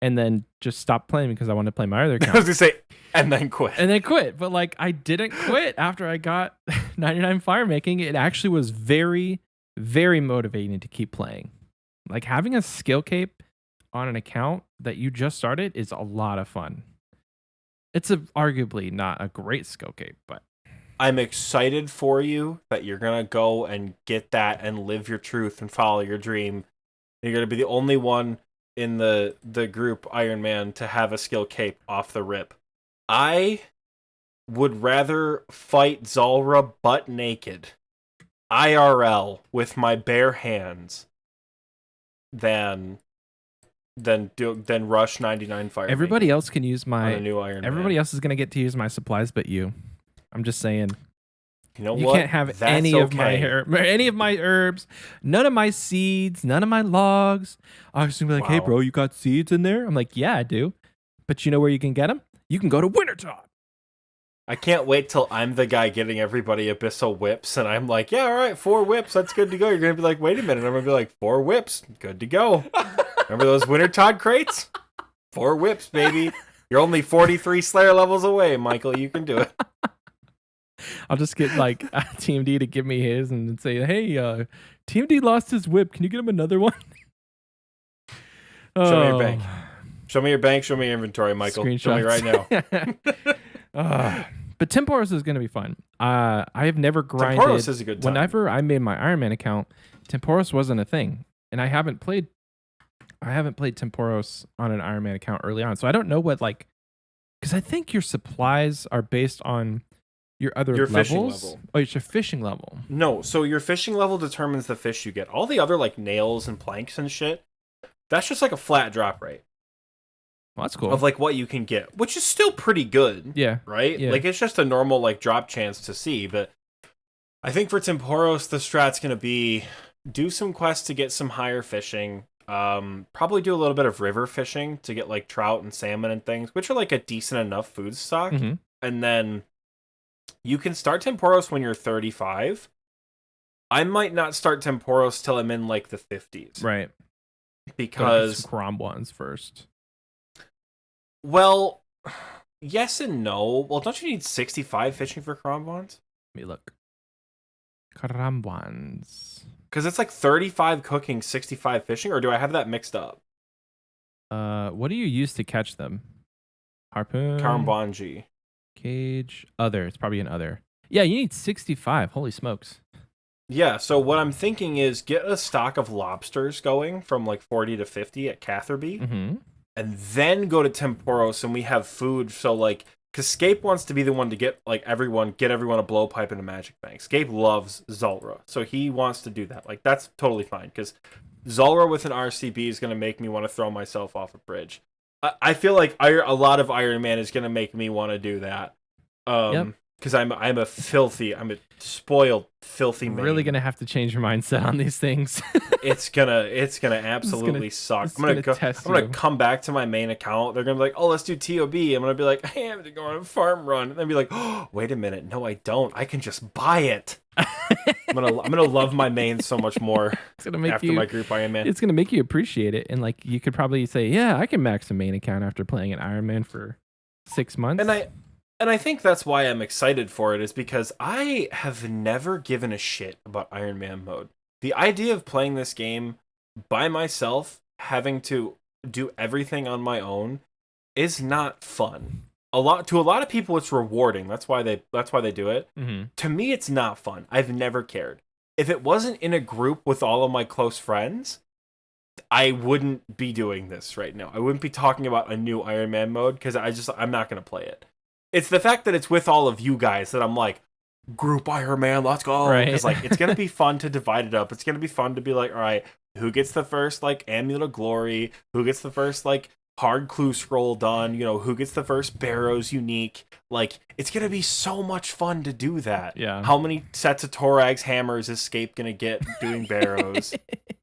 and then just stopped playing because I wanted to play my other account. I was gonna say, and then quit. And then quit. But like, I didn't quit after I got 99 fire making. It actually was very, very motivating to keep playing. Like, having a skill cape on an account that you just started is a lot of fun. It's arguably not a great skill cape, but I'm excited for you that you're gonna go and get that and live your truth and follow your dream. You're gonna be the only one in the group Ironman to have a skill cape off the rip. I would rather fight Zulrah butt naked, IRL, with my bare hands, than rush 99 fire. Everybody else can use my new Ironman. Everybody else is gonna get to use my supplies, but you. I'm just saying. You know you what? Can't have That's any of my herbs, none of my seeds, none of my logs. I was gonna be like, hey, bro, you got seeds in there? I'm like, yeah, I do. But you know where you can get them? You can go to Wintertodt. I can't wait till I'm the guy getting everybody abyssal whips, and I'm like, yeah, all right, 4 whips, that's good to go. You're gonna be like, wait a minute. I'm gonna be like, 4 whips, good to go. Remember those Wintertodt crates? 4 whips, baby. You're only 43 Slayer levels away, Michael. You can do it. I'll just get like TMD to give me his and then say, hey, TMD lost his whip. Can you get him another one? Show me your bank. Show me your bank. Show me your inventory, Michael. Screenshots. Show me right now. But Temporos is going to be fun. I have never grinded. Temporos is a good time. Whenever I made my Ironman account, Temporos wasn't a thing. And I haven't played Temporos on an Ironman account early on. So I don't know what, like, because I think your supplies are based on your other levels. Fishing level. Oh, it's your fishing level. No, so your fishing level determines the fish you get. All the other, like, nails and planks and shit, that's just like a flat drop rate. Well, that's cool. Of, like, what you can get, which is still pretty good. Yeah. Right? Yeah. Like, it's just a normal, like, drop chance to see. But I think for Temporos, the strat's going to be do some quests to get some higher fishing. Probably do a little bit of river fishing to get, like, trout and salmon and things, which are, like, a decent enough food stock. Mm-hmm. And then you can start Temporos when you're 35. I might not start Temporos till I'm in, like, the 50s. Right. Because Crom ones first. Well, yes and no. Well, don't you need 65 fishing for Krambons? Let me look. Krambons. Because it's like 35 cooking, 65 fishing, or do I have that mixed up? What do you use to catch them? Harpoon? Karambonji. Cage. Other. It's probably an other. Yeah, you need 65. Holy smokes. Yeah, so what I'm thinking is get a stock of lobsters going from like 40 to 50 at Catherby. Mm-hmm. And then go to Temporos, and we have food. So, like, because Scape wants to be the one to get everyone a blowpipe and a magic bank. Scape loves Zulrah, so he wants to do that. Like, that's totally fine, because Zulrah with an RCB is going to make me want to throw myself off a bridge. I feel like a lot of Iron Man is going to make me want to do that. Because I'm a spoiled, filthy man. Really gonna have to change your mindset on these things. it's gonna absolutely suck. I'm gonna come back to my main account. They're gonna be like, oh, let's do TOB. I'm gonna be like, I have to go on a farm run. And they'll be like, oh, wait a minute, no, I don't. I can just buy it. I'm gonna love my main so much more after my group Iron Man. It's gonna make you appreciate it, and like you could probably say, yeah, I can max a main account after playing an Iron Man for 6 months. And I think that's why I'm excited for it, is because I have never given a shit about Iron Man mode. The idea of playing this game by myself, having to do everything on my own, is not fun. To a lot of people, it's rewarding. That's why they do it. Mm-hmm. To me, it's not fun. I've never cared. If it wasn't in a group with all of my close friends, I wouldn't be doing this right now. I wouldn't be talking about a new Iron Man mode because I'm not going to play it. It's the fact that it's with all of you guys that I'm like, group Iron Man, let's go. Because like, it's going to be fun to divide it up. It's going to be fun to be like, all right, who gets the first like Amulet of Glory? Who gets the first like hard clue scroll done, who gets the first barrows unique. Like, it's going to be so much fun to do that. Yeah. How many sets of Torag's hammers is Scape going to get doing barrows?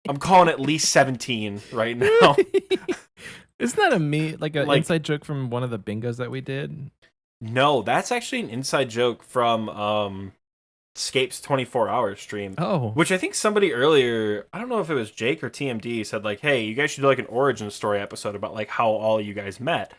I'm calling at least 17 right now. Isn't that an inside joke from one of the bingos that we did? No, that's actually an inside joke from Scape's 24-hour stream. Oh. Which I think somebody earlier, I don't know if it was Jake or TMD, said like, hey, you guys should do like an origin story episode about like how all you guys met.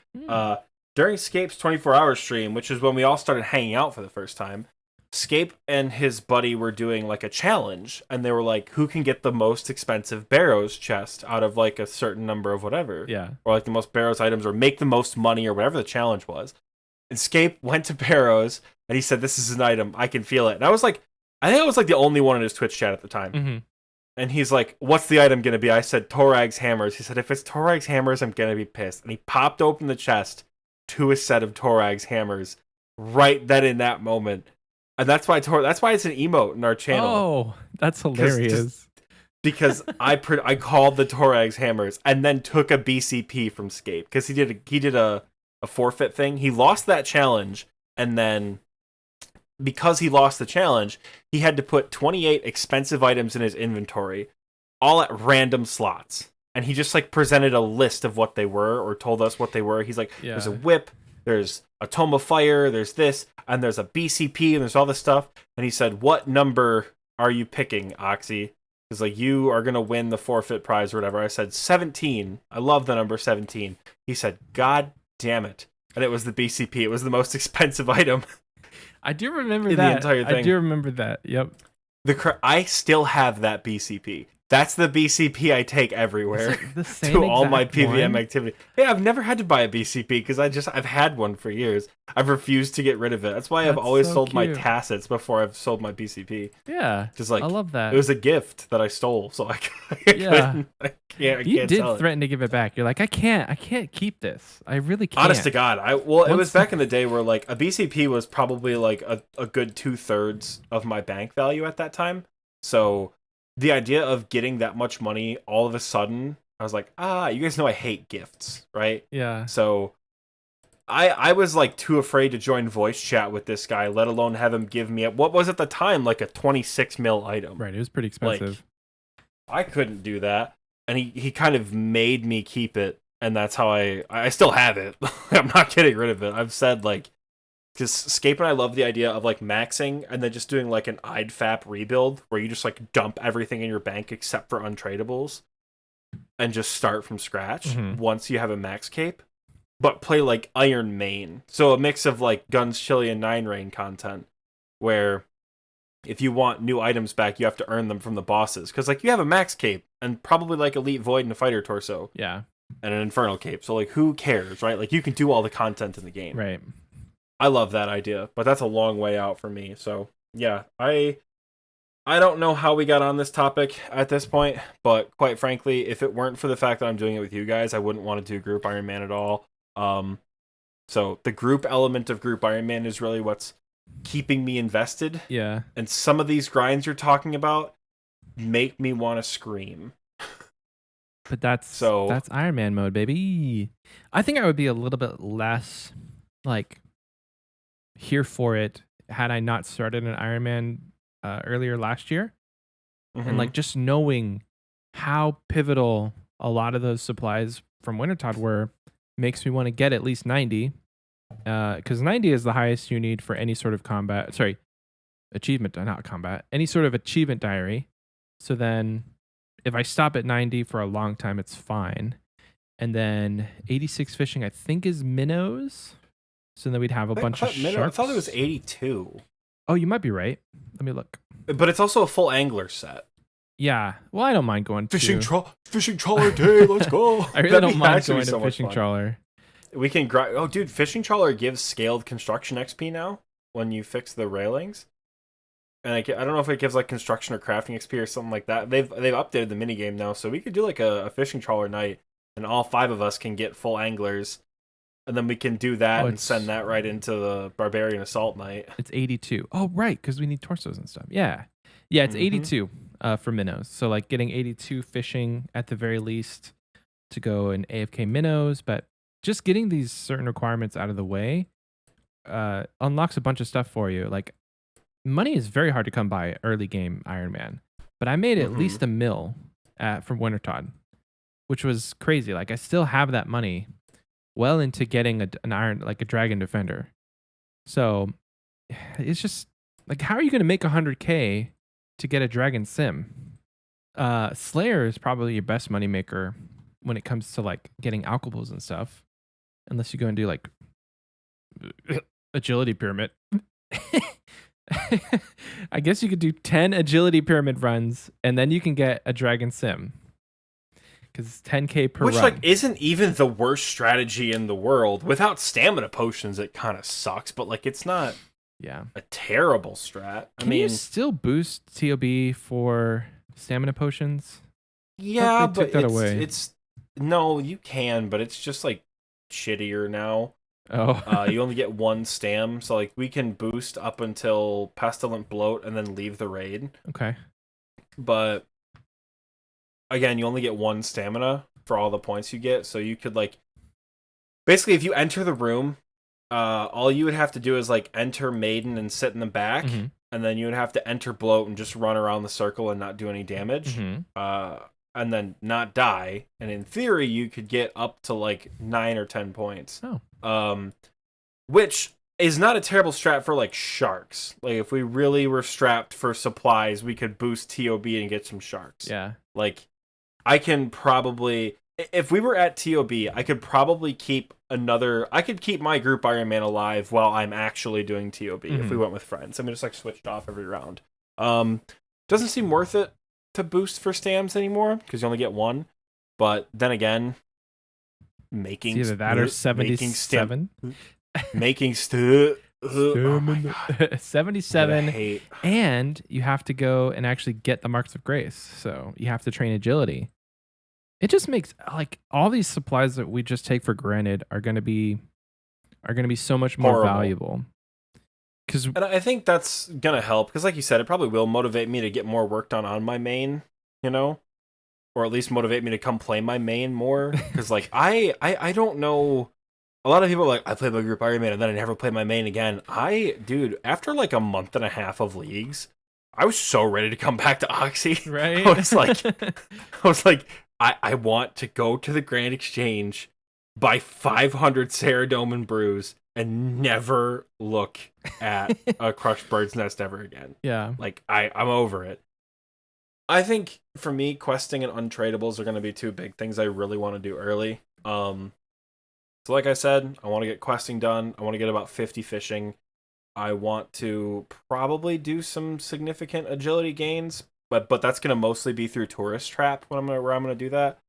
During Scape's 24-hour stream, which is when we all started hanging out for the first time, Scape and his buddy were doing like a challenge, and they were like, who can get the most expensive barrows chest out of like a certain number of whatever. Yeah. Or like the most barrows items, or make the most money, or whatever the challenge was. And Scape went to barrows, and he said, this is an item, I can feel it. And I think I was like the only one in his Twitch chat at the time. Mm-hmm. And he's like, what's the item going to be? I said, Torag's hammers. He said, if it's Torag's hammers, I'm going to be pissed. And he popped open the chest to a set of Torag's hammers right then in that moment. And that's why it's an emote in our channel. Oh, that's hilarious. Because I called the Torag's hammers and then took a BCP from Scape, because he did a forfeit thing. He lost that challenge, and then because he lost the challenge, he had to put 28 expensive items in his inventory, all at random slots. And he just like presented a list of what they were, or told us what they were. He's like, There's a whip, there's a tome of fire, there's this, and there's a BCP, and there's all this stuff. And he said, what number are you picking, Oxie? Because like, you are gonna win the forfeit prize or whatever. I said 17. I love the number 17. He said, God damn it. And it was the BCP. It was the most expensive item. I do remember that. The entire thing. I do remember that. Yep. I still have that BCP. That's the BCP I take everywhere to all my PVM one? activity. Yeah, I've never had to buy a BCP because I've had one for years. I've refused to get rid of it. That's why I've always sold my tacits before I've sold my BCP. Yeah, just like, I love that. It was a gift that I stole, so I can't you did sell it. Threaten to give it back. You're like, I can't keep this. I really can't. Honest to God, it was back in the day where like a BCP was probably like a good 2/3 of my bank value at that time. So the idea of getting that much money all of a sudden, I was like, you guys know I hate gifts, right? Yeah. So I was like too afraid to join voice chat with this guy, let alone have him give me what was at the time like a 26 mil item. Right, it was pretty expensive. Like, I couldn't do that, and he kind of made me keep it, and that's how I still have it. I'm not getting rid of it. I've said like, because Scape and I love the idea of like maxing and then just doing like an IDFAP rebuild where you just like dump everything in your bank except for untradables and just start from scratch once you have a max cape, but play like Iron Main. So a mix of like Guns, Chili, and 9 Rain content where if you want new items back, you have to earn them from the bosses. Because like you have a max cape and probably like Elite Void and a Fighter Torso. Yeah. And an Infernal cape. So like who cares, right? Like you can do all the content in the game. Right. I love that idea, but that's a long way out for me. So yeah, I don't know how we got on this topic at this point, but quite frankly, if it weren't for the fact that I'm doing it with you guys, I wouldn't want to do group Ironman at all. So the group element of group Ironman is really what's keeping me invested. Yeah. And some of these grinds you're talking about make me want to scream. But that's Iron Man mode, baby. I think I would be a little bit less like here for it had I not started an Ironman earlier last year. And like just knowing how pivotal a lot of those supplies from Wintertodt were makes me want to get at least 90. Because 90 is the highest you need for any sort of achievement, not combat, any sort of achievement diary. So then if I stop at 90 for a long time, it's fine. And then 86 fishing, I think, is minnows. So then we'd have a bunch of sharks. I thought it was 82. Oh, you might be right. Let me look. But it's also a full angler set. Yeah. Well, I don't mind going fishing trawler day. Let's go. I really don't mind going to fishing trawler. We can grind. Oh, dude, fishing trawler gives scaled construction XP now when you fix the railings. And I don't know if it gives like construction or crafting XP or something like that. They've updated the minigame now, so we could do like a fishing trawler night, and all 5 of us can get full anglers. And then we can do that and send that right into the Barbarian Assault Night. It's 82. Oh, right, because we need torsos and stuff. Yeah. Yeah, it's 82 for minnows. So, like, getting 82 fishing at the very least. to go in AFK minnows, but just getting these certain requirements out of the way unlocks a bunch of stuff for you. Like money is very hard to come by early game Ironman, but I made at least $1 mil from Wintertodt, which was crazy. Like I still have that money well into getting an iron, like a dragon defender. So it's just like, how are you going to make 100K to get a dragon sim? Slayer is probably your best moneymaker when it comes to like getting alcohols and stuff, unless you go and do like agility pyramid. I guess you could do 10 agility pyramid runs and then you can get a dragon sim because it's 10K per Which run. like isn't even the worst strategy in the world. Without stamina potions, it kind of sucks, but like it's not a terrible strat. Can you still boost TOB for stamina potions? Yeah, but away. It's no, you can, but it's just like shittier now. Oh, you only get 1 stam, so like we can boost up until Pestilent Bloat and then leave the raid. Okay. But again, you only get 1 stamina for all the points you get, so you could like basically if you enter the room, all you would have to do is like enter Maiden and sit in the back, and then you would have to enter Bloat and just run around the circle and not do any damage. And then not die, and in theory you could get up to like 9 or 10 points. Which is not a terrible strat for like sharks. Like if we really were strapped for supplies, we could boost TOB and get some sharks. Yeah. Like I can probably, if we were at TOB, I could probably keep I could keep my group Ironman alive while I'm actually doing TOB if we went with friends. I mean, just like switched off every round. Doesn't seem worth it to boost for stams anymore because you only get 1. But then again, making it's either that or 77. Making 77, and you have to go and actually get the marks of grace. So you have to train agility. It just makes like all these supplies that we just take for granted are going to be so much more valuable. And I think that's gonna help because, like you said, it probably will motivate me to get more work done on my main, you know, or at least motivate me to come play my main more. Because like I don't know, a lot of people are like I played my group Ironman and then I never played my main again. Dude, after like a month and a half of leagues, I was so ready to come back to Oxie. Right? I was like, I want to go to the Grand Exchange, buy 500 Ceradome and Brews, and never look at a crushed bird's nest ever again. Yeah. Like, I'm over it. I think, for me, questing and untradables are going to be 2 big things I really want to do early. So like I said, I want to get questing done. I want to get about 50 fishing. I want to probably do some significant agility gains, but that's going to mostly be through Tourist Trap where I'm going to do that.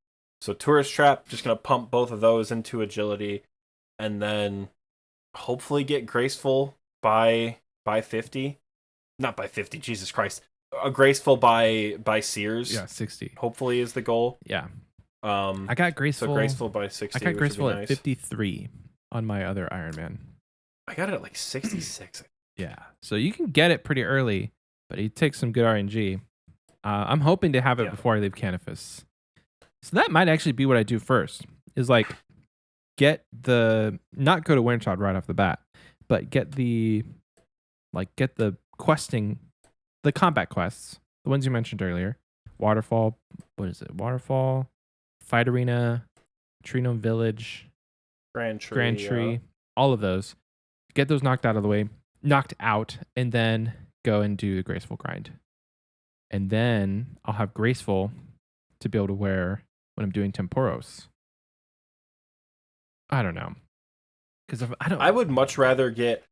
So Tourist Trap, just going to pump both of those into agility, and then hopefully get graceful by 50. Not by 50, Jesus Christ. Graceful by Sears. Yeah, 60. Hopefully is the goal. Yeah. I got graceful. So graceful by 60. I got graceful at nice. 53 on my other Ironman. I got it at like 66. Yeah. So you can get it pretty early, but it takes some good RNG. I'm hoping to have it before I leave Canifis. So that might actually be what I do first. Is like not go to Wintertodt right off the bat, but get the questing, the combat quests, the ones you mentioned earlier. Waterfall, what is it? Waterfall, Fight Arena, Tree Gnome Village, Grand Tree, all of those. Get those knocked out, and then go and do the graceful grind. And then I'll have graceful to be able to wear when I'm doing Temporos. I don't know. Because I would much rather get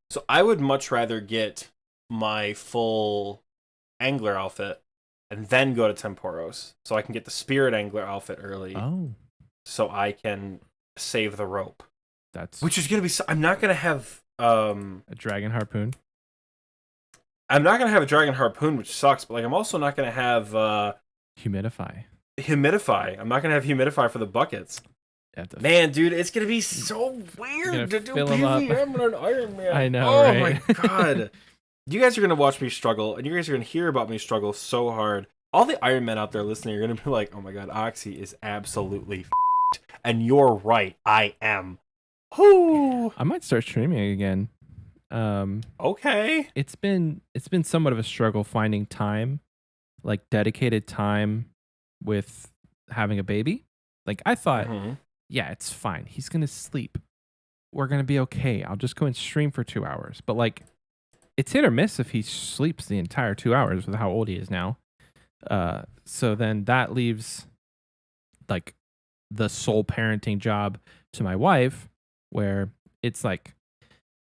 my full angler outfit and then go to Temporos, so I can get the spirit angler outfit early. Oh. So I can save the rope. Which is gonna be. I'm not gonna have a dragon harpoon. I'm not gonna have a dragon harpoon, which sucks. But like, I'm also not gonna have humidify. I'm not gonna have humidify for the buckets. Man, dude, it's gonna be so weird to do PVM on an Ironman. I know. Oh right? My god. You guys are gonna watch me struggle, and you guys are gonna hear about me struggle so hard. All the Ironmen out there listening are gonna be like, "Oh my god, Oxie is absolutely and you're right, I am. Whoo. I might start streaming again. Okay. It's been somewhat of a struggle finding time, like dedicated time with having a baby. Like I thought, yeah, it's fine. He's gonna sleep. We're gonna be okay. I'll just go and stream for 2 hours. But like, it's hit or miss if he sleeps the entire 2 hours with how old he is now. So then that leaves like the sole parenting job to my wife, where it's like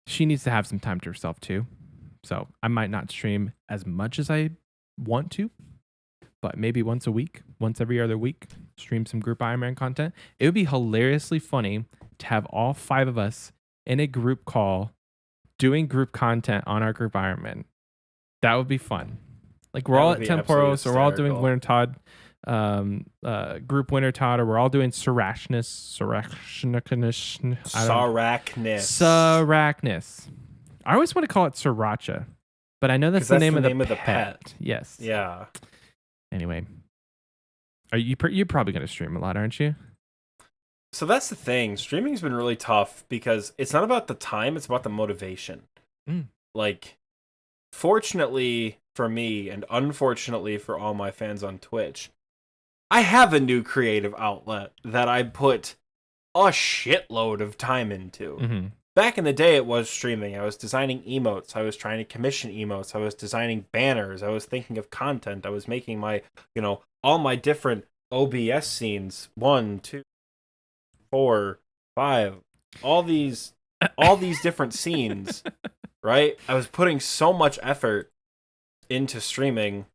she needs to have some time to herself too. So I might not stream as much as I want to, but maybe once a week, once every other week, stream some group Ironman content. It would be hilariously funny to have all 5 of us in a group call doing group content on our group Ironman. That would be fun. Like we're all at Temporos, or we're all doing Wintertodt, group Wintertodt, or we're all doing Sarachnis. I always want to call it Sriracha, but I know that's the name of the pet. Yes. Yeah. Anyway, you're probably going to stream a lot, aren't you? So that's the thing. Streaming's been really tough because it's not about the time, it's about the motivation. Like, fortunately for me and unfortunately for all my fans on Twitch, I have a new creative outlet that I put a shitload of time into. Back in the day, it was streaming. I was designing emotes. I was trying to commission emotes. I was designing banners. I was thinking of content. I was making my, all my different OBS scenes. 1, 2, 4, 5. All these different scenes, right? I was putting so much effort into streaming,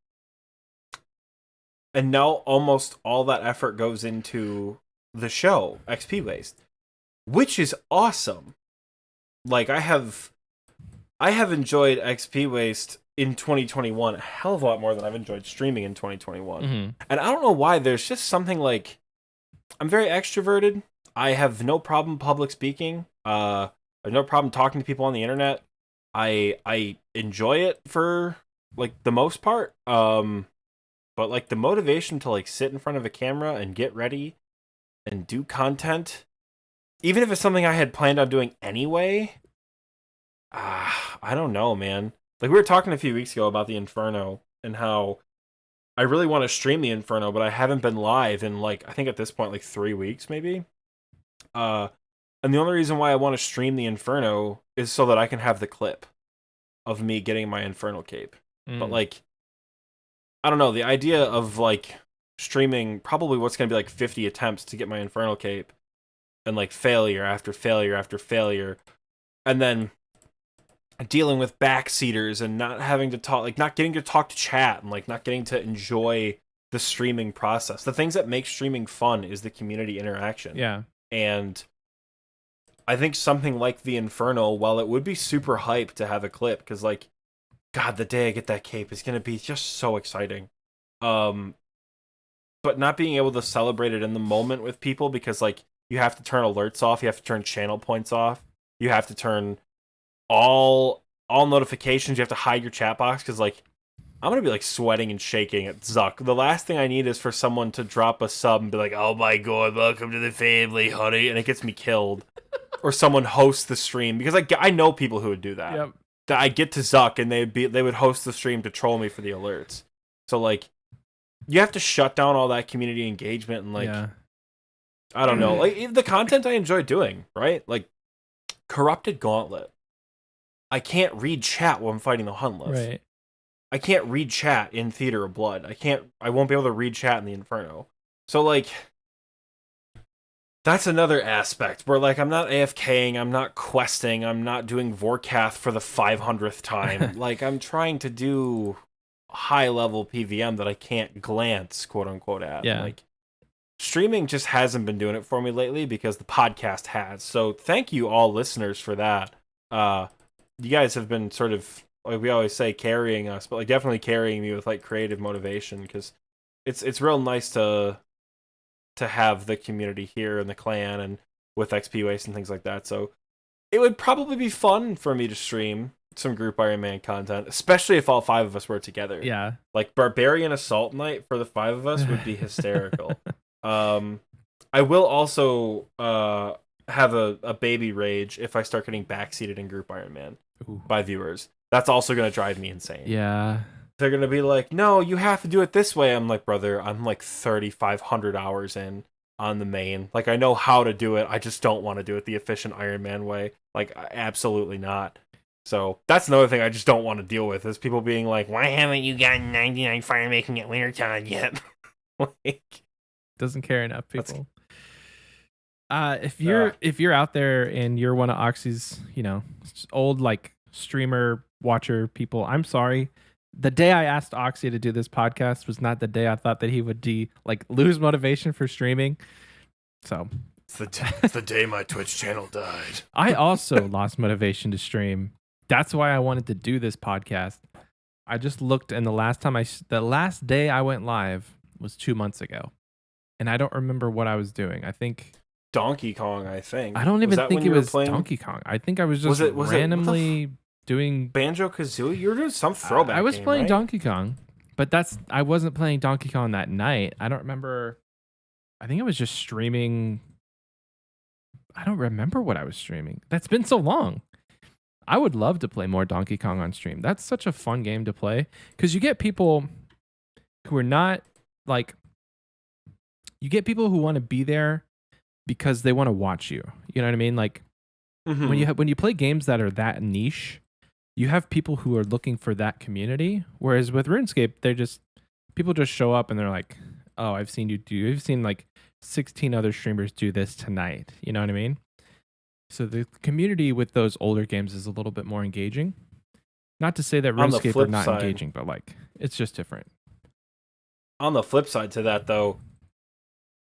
and now almost all that effort goes into the show, XP Waste, which is awesome. Like, I have enjoyed XP Waste in 2021 a hell of a lot more than I've enjoyed streaming in 2021. And I don't know why. There's just something like, I'm very extroverted. I have no problem public speaking. I have no problem talking to people on the internet. I enjoy it for like the most part. But like the motivation to like sit in front of a camera and get ready and do content, even if it's something I had planned on doing anyway, I don't know, man. Like, we were talking a few weeks ago about the Inferno and how I really want to stream the Inferno, but I haven't been live in, like, I think at this point, like 3 weeks, maybe. And the only reason why I want to stream the Inferno is so that I can have the clip of me getting my Infernal cape. But, like, I don't know, the idea of, like, streaming probably what's going to be, like, 50 attempts to get my Infernal cape, and like failure after failure after failure, and then dealing with backseaters and not having to talk, like not getting to talk to chat, and like not getting to enjoy the streaming process. The things that make streaming fun is the community interaction. Yeah. And I think something like the Inferno, while it would be super hype to have a clip, because like, God, the day I get that cape is going to be just so exciting. But not being able to celebrate it in the moment with people, because like, you have to turn alerts off. You have to turn channel points off. You have to turn all notifications. You have to hide your chat box, because like, I'm gonna be like sweating and shaking at Zuck. The last thing I need is for someone to drop a sub and be like, "Oh my god, welcome to the family, honey," and it gets me killed. Or someone hosts the stream, because I know people who would do that. Yep. That I get to Zuck and they would host the stream to troll me for the alerts. So like, you have to shut down all that community engagement and like. Yeah. I don't know, like the content I enjoy doing, right? Like Corrupted Gauntlet. I can't read chat while I'm fighting the Huntless. Right. I can't read chat in Theater of Blood. I won't be able to read chat in the Inferno. So like, that's another aspect where like I'm not AFKing, I'm not questing, I'm not doing Vorkath for the 500th time. Like, I'm trying to do high level PVM that I can't glance, quote unquote, at. Yeah. Like, streaming just hasn't been doing it for me lately because the podcast has. So thank you all listeners for that. You guys have been sort of, like we always say, carrying us, but like definitely carrying me with like creative motivation, because it's real nice to have the community here and the clan and with XP Waste and things like that. So it would probably be fun for me to stream some group Ironman content, especially if all 5 of us were together. Yeah. Like Barbarian Assault Night for the 5 of us would be hysterical. I will also have a baby rage if I start getting backseated in group Ironman Ooh. by viewers. That's also going to drive me insane. Yeah. They're going to be like, no, you have to do it this way. I'm like, brother, I'm like 3,500 hours in on the main. Like, I know how to do it. I just don't want to do it the efficient Ironman way. Like, absolutely not. So that's another thing I just don't want to deal with is people being like, why haven't you gotten 99 fire making at Wintertodt yet? Like, Doesn't care enough, that's people. If you're out there and you're one of Oxy's, old like streamer watcher people, I'm sorry. The day I asked Oxy to do this podcast was not the day I thought that he would lose motivation for streaming. So it's the day my Twitch channel died. I also lost motivation to stream. That's why I wanted to do this podcast. I just looked, and the last day I went live was 2 months ago, and I don't remember what I was doing. I think Donkey Kong, I think. I don't even think it was playing Donkey Kong. I think I was just was randomly doing Banjo-Kazooie? You were doing some throwback I was game, playing right? Donkey Kong, but I wasn't playing Donkey Kong that night. I don't remember. I think I was just streaming. I don't remember what I was streaming. That's been so long. I would love to play more Donkey Kong on stream. That's such a fun game to play because you get people who are not like, you get people who want to be there because they want to watch you. You know what I mean? Like when you play games that are that niche, you have people who are looking for that community. Whereas with RuneScape, people just show up and they're like, "Oh, I've seen like 16 other streamers do this tonight." You know what I mean? So the community with those older games is a little bit more engaging. Not to say that RuneScape are not engaging, but like it's just different. On the flip side to that, though,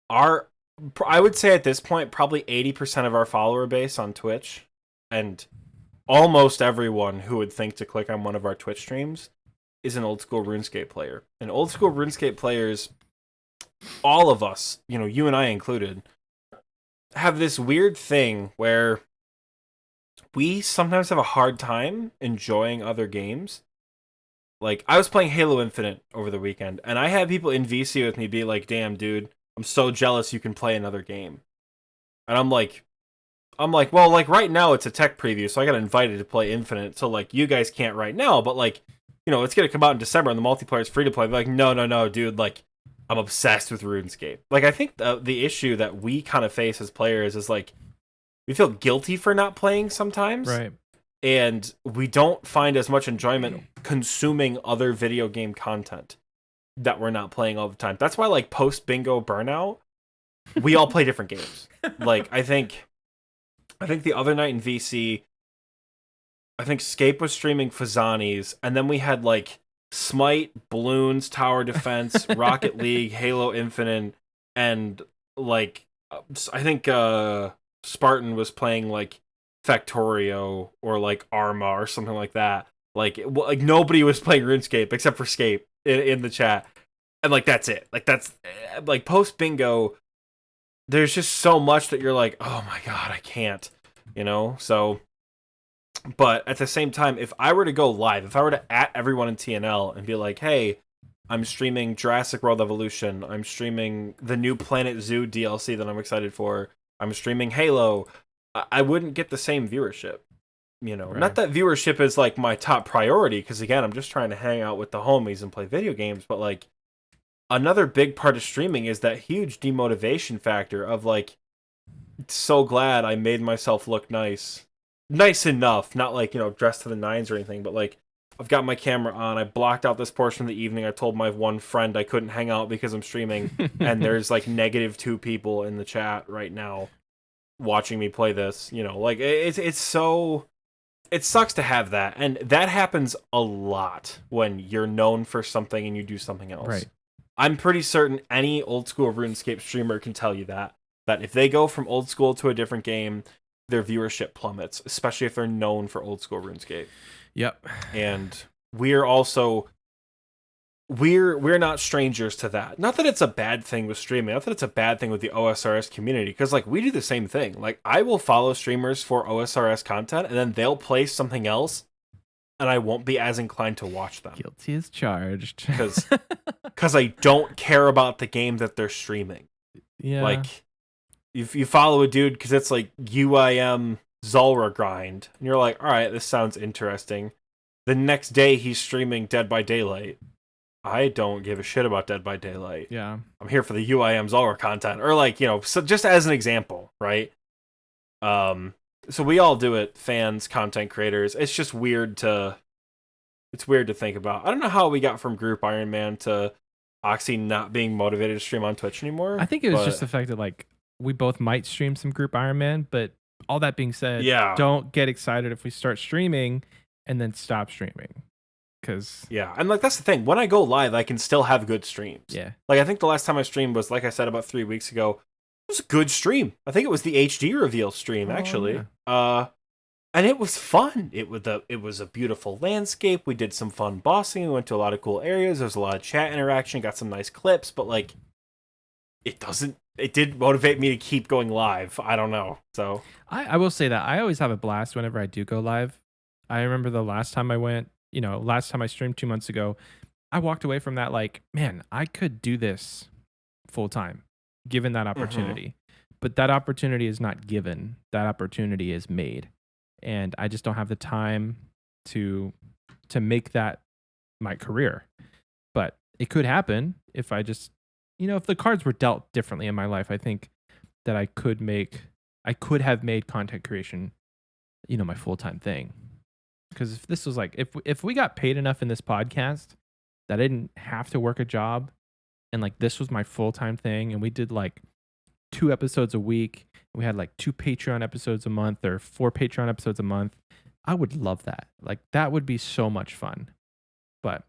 I would say at this point probably 80% of our follower base on Twitch, and almost everyone who would think to click on one of our Twitch streams is an Old School RuneScape player. And Old School RuneScape players, all of us, you and I included, have this weird thing where we sometimes have a hard time enjoying other games. Like, I was playing Halo Infinite over the weekend, and I had people in VC with me be like, damn, dude, I'm so jealous you can play another game. And I'm like, well, like, right now it's a tech preview, so I got invited to play Infinite, so, like, you guys can't right now, but, like, it's gonna come out in December, and the multiplayer is free to play. They're like, no, dude, like, I'm obsessed with RuneScape. Like, I think the issue that we kind of face as players is, like, we feel guilty for not playing sometimes. Right. And we don't find as much enjoyment consuming other video game content that we're not playing all the time. That's why, like, post bingo burnout, we all play different games. Like, I think the other night in VC, I think Scape was streaming Fazani's, and then we had, like, Smite, Balloons, Tower Defense, Rocket League, Halo Infinite, and, like, I think Spartan was playing, like, Factorio or, like, Arma or something like that. Like nobody was playing RuneScape except for Scape in the chat. And, like, that's it. Like, that's, like, post bingo, there's just so much that you're like, oh my god, I can't, So, but at the same time, if I were to go live, if I were to at everyone in TNL and be like, hey, I'm streaming Jurassic World Evolution, I'm streaming the new Planet Zoo DLC that I'm excited for, I'm streaming Halo, I wouldn't get the same viewership. Right. Not that viewership is, like, my top priority, because, again, I'm just trying to hang out with the homies and play video games, but, like, another big part of streaming is that huge demotivation factor of, like, so glad I made myself look nice enough, not, like, dressed to the nines or anything, but, like, I've got my camera on, I blocked out this portion of the evening, I told my one friend I couldn't hang out because I'm streaming, and there's, like, -2 people in the chat right now watching me play this, like, it's so, it sucks to have that, and that happens a lot when you're known for something and you do something else. Right. I'm pretty certain any Old School RuneScape streamer can tell you that if they go from Old School to a different game, their viewership plummets, especially if they're known for Old School RuneScape. Yep. And we're also, we're not strangers to that. Not that it's a bad thing with streaming, not that it's a bad thing with the OSRS community, because, like, we do the same thing. Like, I will follow streamers for OSRS content, and then they'll play something else, and I won't be as inclined to watch them. Guilty as charged. Because I don't care about the game that they're streaming. Yeah. Like, you follow a dude because it's like UIM Zulrah grind, and you're like, all right, this sounds interesting. The next day he's streaming Dead by Daylight. I don't give a shit about Dead by Daylight. Yeah. I'm here for the UIM Zulrah content, or like, so just as an example, right? So we all do it, fans, content creators. It's just weird to think about. I don't know how we got from Group Ironman to Oxie not being motivated to stream on Twitch anymore. I think it was just the fact that like we both might stream some Group Ironman, but all that being said, don't get excited if we start streaming and then stop streaming. And like that's the thing. When I go live, I can still have good streams. Yeah. Like I think the last time I streamed was, like I said, about 3 weeks ago. It was a good stream. I think it was the HD reveal stream, actually. Yeah. And it was fun. It was a beautiful landscape. We did some fun bossing. We went to a lot of cool areas. There was a lot of chat interaction. Got some nice clips, but like, it did motivate me to keep going live. I don't know. So I will say that I always have a blast whenever I do go live. I remember the last time I went, last time I streamed 2 months ago, I walked away from that like, man, I could do this full time, given that opportunity. But that opportunity is not given. That opportunity is made. And I just don't have the time to make that my career. But it could happen if I just, if the cards were dealt differently in my life. I think that I could have made content creation, my full-time thing. Because if this was like, if we got paid enough in this podcast that I didn't have to work a job, and like this was my full-time thing, and we did like 2 episodes a week, we had like 2 Patreon episodes a month or 4 Patreon episodes a month, I would love that. Like that would be so much fun. But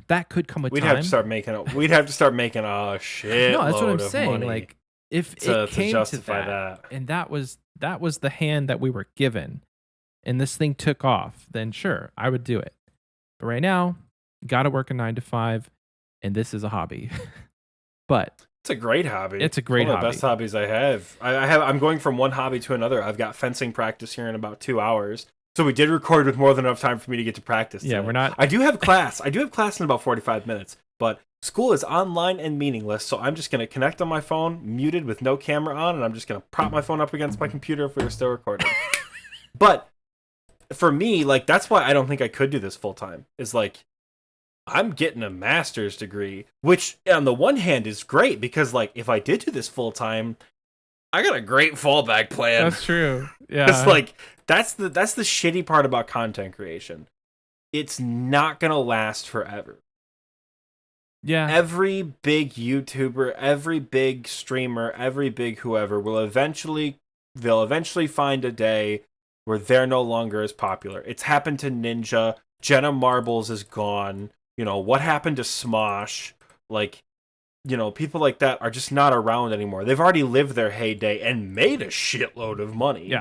that could come with time. We'd have to start making a shit. No, that's what I'm of saying. money Like if it came to justify that, and that was the hand that we were given, and this thing took off, then sure, I would do it. But right now, got to work a 9 to 5, and this is a hobby. But it's a great hobby. It's a great one of hobby. the best hobbies I have. I'm going from one hobby to another. I've got fencing practice here in about 2 hours. So we did record with more than enough time for me to get to practice. Yeah, today. we're not. I do have class. in about 45 minutes. But school is online and meaningless. So I'm just going to connect on my phone, muted with no camera on, and I'm just going to prop my phone up against my computer if we were still recording. But for me, like that's why I don't think I could do this full time. Is like I'm getting a master's degree, which on the one hand is great because like if I did do this full time, I got a great fallback plan. That's true. Yeah. It's like that's the shitty part about content creation. It's not going to last forever. Yeah. Every big YouTuber, every big streamer, every big whoever they'll eventually find a day where they're no longer as popular. It's happened to Ninja. Jenna Marbles is gone. What happened to Smosh? Like, people like that are just not around anymore. They've already lived their heyday and made a shitload of money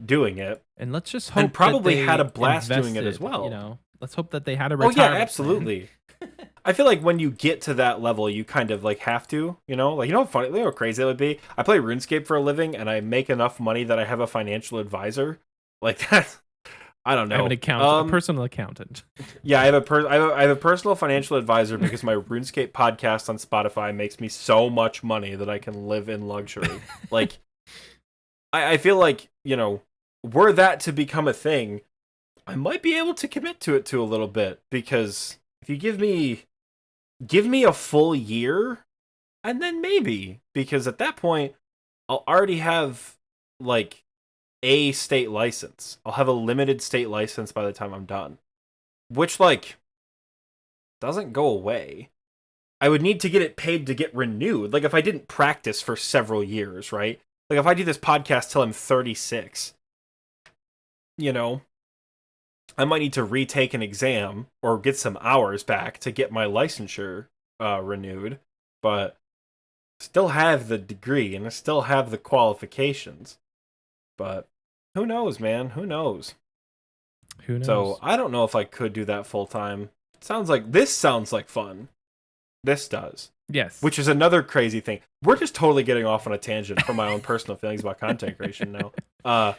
doing it. And let's just hope and probably that they had a blast doing it invested, as well. Let's hope that they had a retirement. Oh, yeah, absolutely. I feel like when you get to that level, you kind of like have to, like, how funny, how crazy that would be. I play RuneScape for a living and I make enough money that I have a financial advisor. Like that. I don't know. I have an accountant, a personal accountant. Yeah, I have a personal financial advisor because my RuneScape podcast on Spotify makes me so much money that I can live in luxury. Like, I feel like, were that to become a thing, I might be able to commit to it a little bit because if you give me a full year, and then maybe, because at that point, I'll already have, like, a state license. I'll have a limited state license by the time I'm done. Which, like, doesn't go away. I would need to get it paid to get renewed. Like, if I didn't practice for several years, right? Like, if I do this podcast till I'm 36, I might need to retake an exam or get some hours back to get my licensure renewed. But still have the degree and I still have the qualifications. But who knows, man? Who knows? So I don't know if I could do that full time. This sounds like fun. This does. Yes. Which is another crazy thing. We're just totally getting off on a tangent from my own personal feelings about content creation now.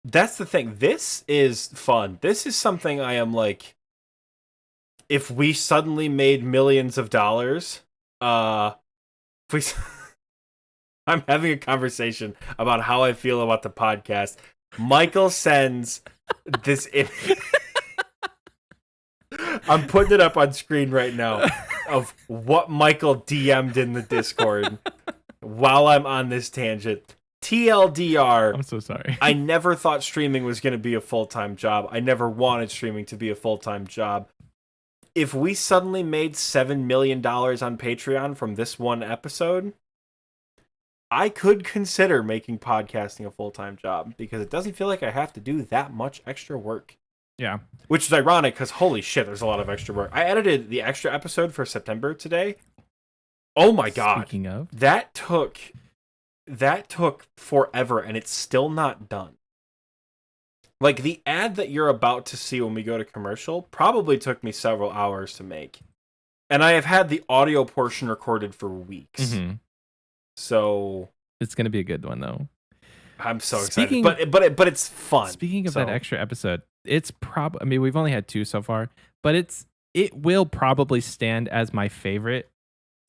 That's the thing. This is fun. This is something I am like, if we suddenly made millions of dollars, I'm having a conversation about how I feel about the podcast. Michael sends this I'm putting it up on screen right now of what Michael DM'd in the Discord while I'm on this tangent. TLDR. I'm so sorry. I never thought streaming was going to be a full-time job. I never wanted streaming to be a full-time job. If we suddenly made $7 million on Patreon from this one episode, I could consider making podcasting a full-time job because it doesn't feel like I have to do that much extra work. Yeah. Which is ironic because holy shit, there's a lot of extra work. I edited the extra episode for September today. Oh my god. Speaking of, that took forever and it's still not done. Like the ad that you're about to see when we go to commercial probably took me several hours to make. And I have had the audio portion recorded for weeks. mm-hmm. So It's going to be a good one though. I'm so excited. But it's fun. Speaking of that extra episode, it's I mean, we've only had 2 so far, but it will probably stand as my favorite.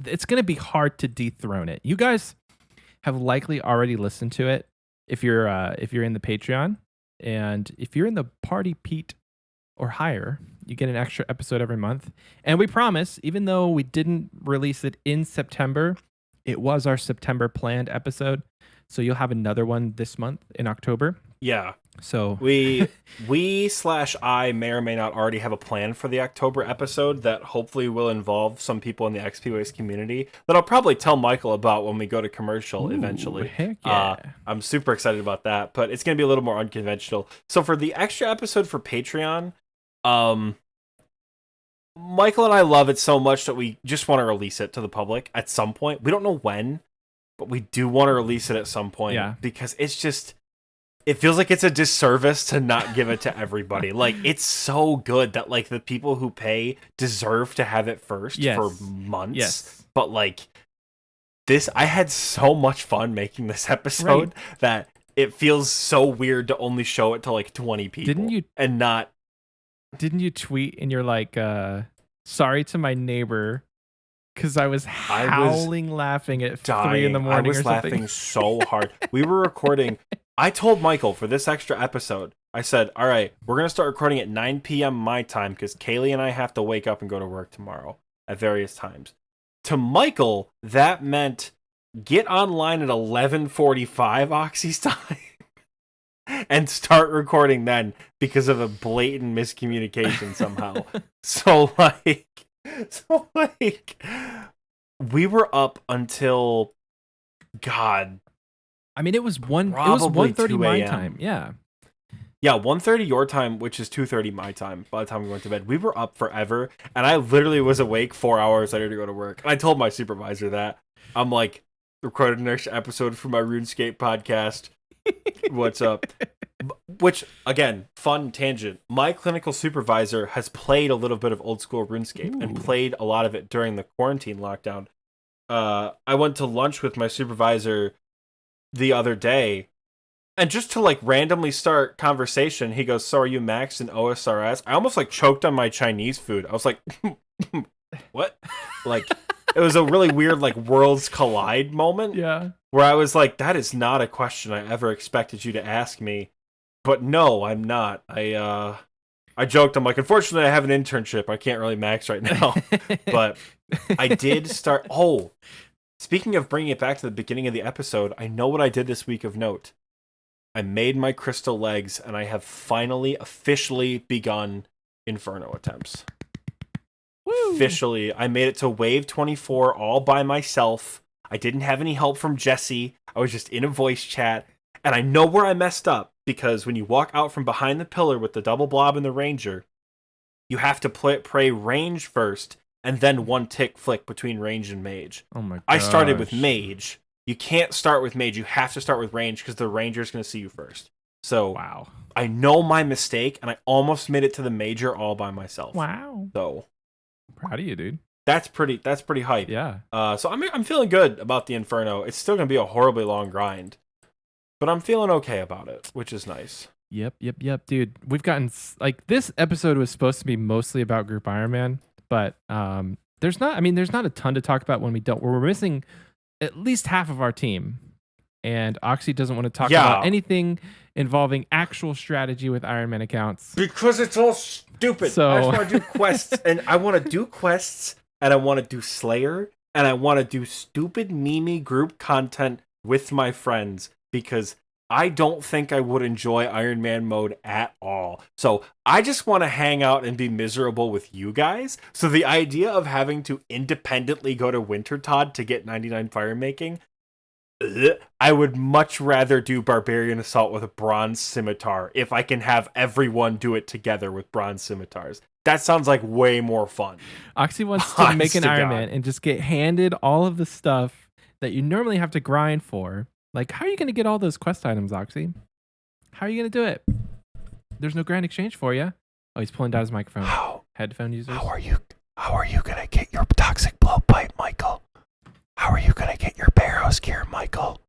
It's going to be hard to dethrone it. You guys have likely already listened to it if you're in the Patreon, and if you're in the Party Pete or higher, you get an extra episode every month. And we promise, even though we didn't release it in September, it was our September planned episode. So you'll have another one this month in October. Yeah. So we/I may or may not already have a plan for the October episode that hopefully will involve some people in the XP Waste community that I'll probably tell Michael about when we go to commercial eventually. Heck yeah. I'm super excited about that, but it's going to be a little more unconventional. So for the extra episode for Patreon, Michael and I love it so much that we just want to release it to the public at some point. We don't know when, but we do want to release it at some point. Yeah. Because it feels like it's a disservice to not give it to everybody. Like, it's so good that, like, the people who pay deserve to have it first for months. Yes. But, like, I had so much fun making this episode that it feels so weird to only show it to, like, 20 people. Didn't you tweet and you're like, sorry to my neighbor, because I was howling laughing at 3 a.m. I was laughing so hard. We were recording. I told Michael for this extra episode, I said, all right, we're going to start recording at 9 p.m. my time because Kaylee and I have to wake up and go to work tomorrow at various times. To Michael, that meant get online at 11:45 Oxie's time and start recording then because of a blatant miscommunication somehow. So we were up until God. I mean, it was 1:30 my time. Yeah. Yeah, 1:30 your time, which is 2:30 my time by the time we went to bed. We were up forever, and I literally was awake 4 hours later to go to work. And I told my supervisor that. I'm like, recorded an extra episode for my RuneScape podcast. What's up? Which, again, fun tangent. My clinical supervisor has played a little bit of Old School RuneScape and played a lot of it during the quarantine lockdown. I went to lunch with my supervisor the other day, and just to like randomly start conversation, he goes, so are you maxed in OSRS? I almost like choked on my Chinese food. I was like, what? Like, it was a really weird like worlds collide moment. Yeah. Where I was like, that is not a question I ever expected you to ask me. But no, I'm not. I joked, I'm like, unfortunately I have an internship. I can't really max right now. But I did start speaking of bringing it back to the beginning of the episode, I know what I did this week of note. I made my crystal legs, and I have finally officially begun Inferno Attempts. Woo. Officially, I made it to wave 24 all by myself. I didn't have any help from Jesse. I was just in a voice chat, and I know where I messed up, because when you walk out from behind the pillar with the double blob and the ranger, you have to pray range first, and then one tick flick between range and mage. Oh my god. I started with mage. You can't start with mage. You have to start with range because the ranger is going to see you first. So wow. I know my mistake, and I almost made it to the major all by myself. Wow. So proud of you, dude. That's pretty hype. Yeah. So I'm feeling good about the Inferno. It's still going to be a horribly long grind, but I'm feeling okay about it, which is nice. Yep, dude. We've gotten like this episode was supposed to be mostly about Group Ironman. But there's not a ton to talk about when we're missing at least half of our team. and Oxie doesn't want to talk Yeah. about anything involving actual strategy with Ironman accounts. Because it's all stupid. So- I just want to do quests, and I want to do quests, and I want to do Slayer, and I want to do stupid meme group content with my friends, because I don't think I would enjoy Iron Man mode at all. So I just want to hang out and be miserable with you guys. So the idea of having to independently go to Wintertodt to get 99 fire making, I would much rather do Barbarian Assault with a bronze scimitar if I can have everyone do it together with bronze scimitars. That sounds like way more fun. Oxie wants to make an Honest to Iron God. Man and just get handed all of the stuff that you normally have to grind for. Like, how are you going to get all those quest items, Oxie? How are you going to do it? There's no grand exchange for you. Oh, he's pulling down his microphone. Headphone users. How are you gonna get your toxic blowpipe, Michael? How are you gonna get your Barrows gear, Michael?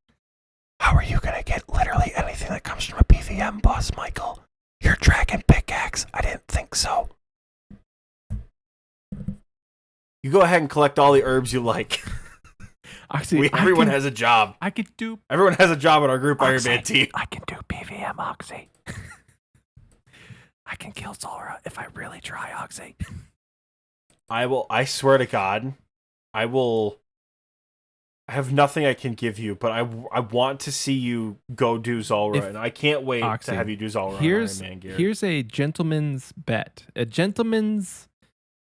How are you gonna get literally anything that comes from a PVM boss, Michael? Your dragon pickaxe? I didn't think so. You go ahead and collect all the herbs you like. Oxie, Everyone has a job. I could do. Everyone has a job in our group Iron Oxie, Man team. I can do PVM, Oxie. I can kill Zora if I really try, Oxie. I swear to God, I have nothing I can give you, but I want to see you go do Zulrah, and I can't wait Oxie, to have you do Zulrah Here's on Iron Man gear. here's a gentleman's bet. A gentleman's,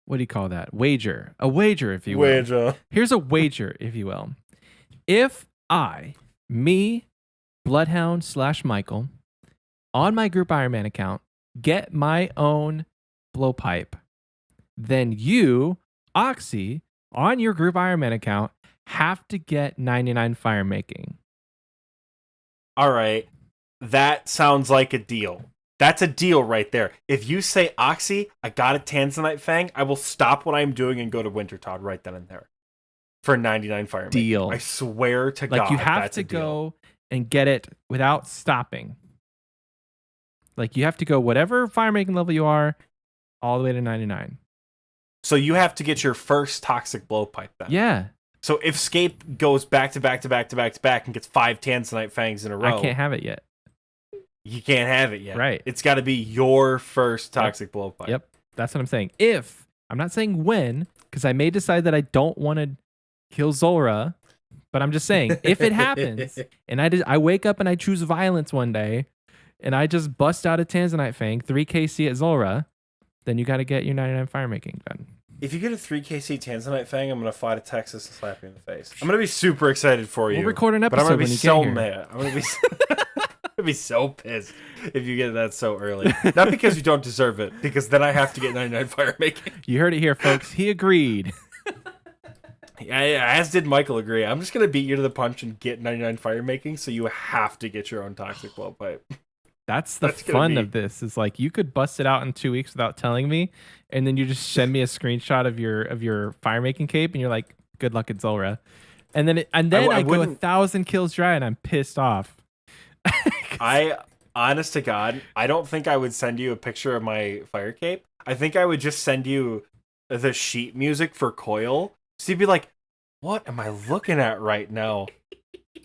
what do you call that? Wager. A wager, if you will. Wager. Here's a wager, if you will. If me, Bloodhound / Michael, on my group Iron Man account, get my own blowpipe, then you, Oxie, on your group Iron Man account, have to get 99 fire making. All right, that sounds like a deal. That's a deal right there. If you say, Oxie, I got a Tanzanite Fang, I will stop what I'm doing and go to Wintertodt right then and there for 99 fire making. Deal. I swear to Like, God, you have that's to a deal. go and get it without stopping. Like, you have to go whatever fire making level you are, all the way to 99. So you have to get your first toxic blowpipe then. Yeah. So if Scape goes back to back to back to back to back and gets 5 Tanzanite Fangs in a row, I can't have it yet. you can't have it yet. Right. It's got to be your first toxic blowpipe. Yep. That's what I'm saying. If, I'm not saying when, because I may decide that I don't want to kill Zulrah, but I'm just saying, if it happens, and I wake up and I choose violence one day, and I just bust out a Tanzanite Fang, 3KC at Zulrah, then you got to get your 99 fire making done. If you get a 3KC Tanzanite Fang, I'm going to fly to Texas and slap you in the face. I'm going to be super excited for you. We'll record an but I'm episode going to when be you so get here. mad. I'm going to be I'm gonna be so pissed if you get that so early. Not because you don't deserve it, because then I have to get 99 fire making. You heard it here, folks. He agreed. Yeah, as did Michael agree. I'm just going to beat you to the punch and get 99 fire making, so you have to get your own toxic blowpipe. That's the That's gonna fun be- of this. Is like, you could bust it out in 2 weeks without telling me, and then you just send me a screenshot of your fire making cape, and you're like, "Good luck at Zulrah," and then I go wouldn't- 1,000 kills dry, and I'm pissed off. Honest to God, I don't think I would send you a picture of my fire cape. I think I would just send you the sheet music for Coil. So you'd be like, what am I looking at right now?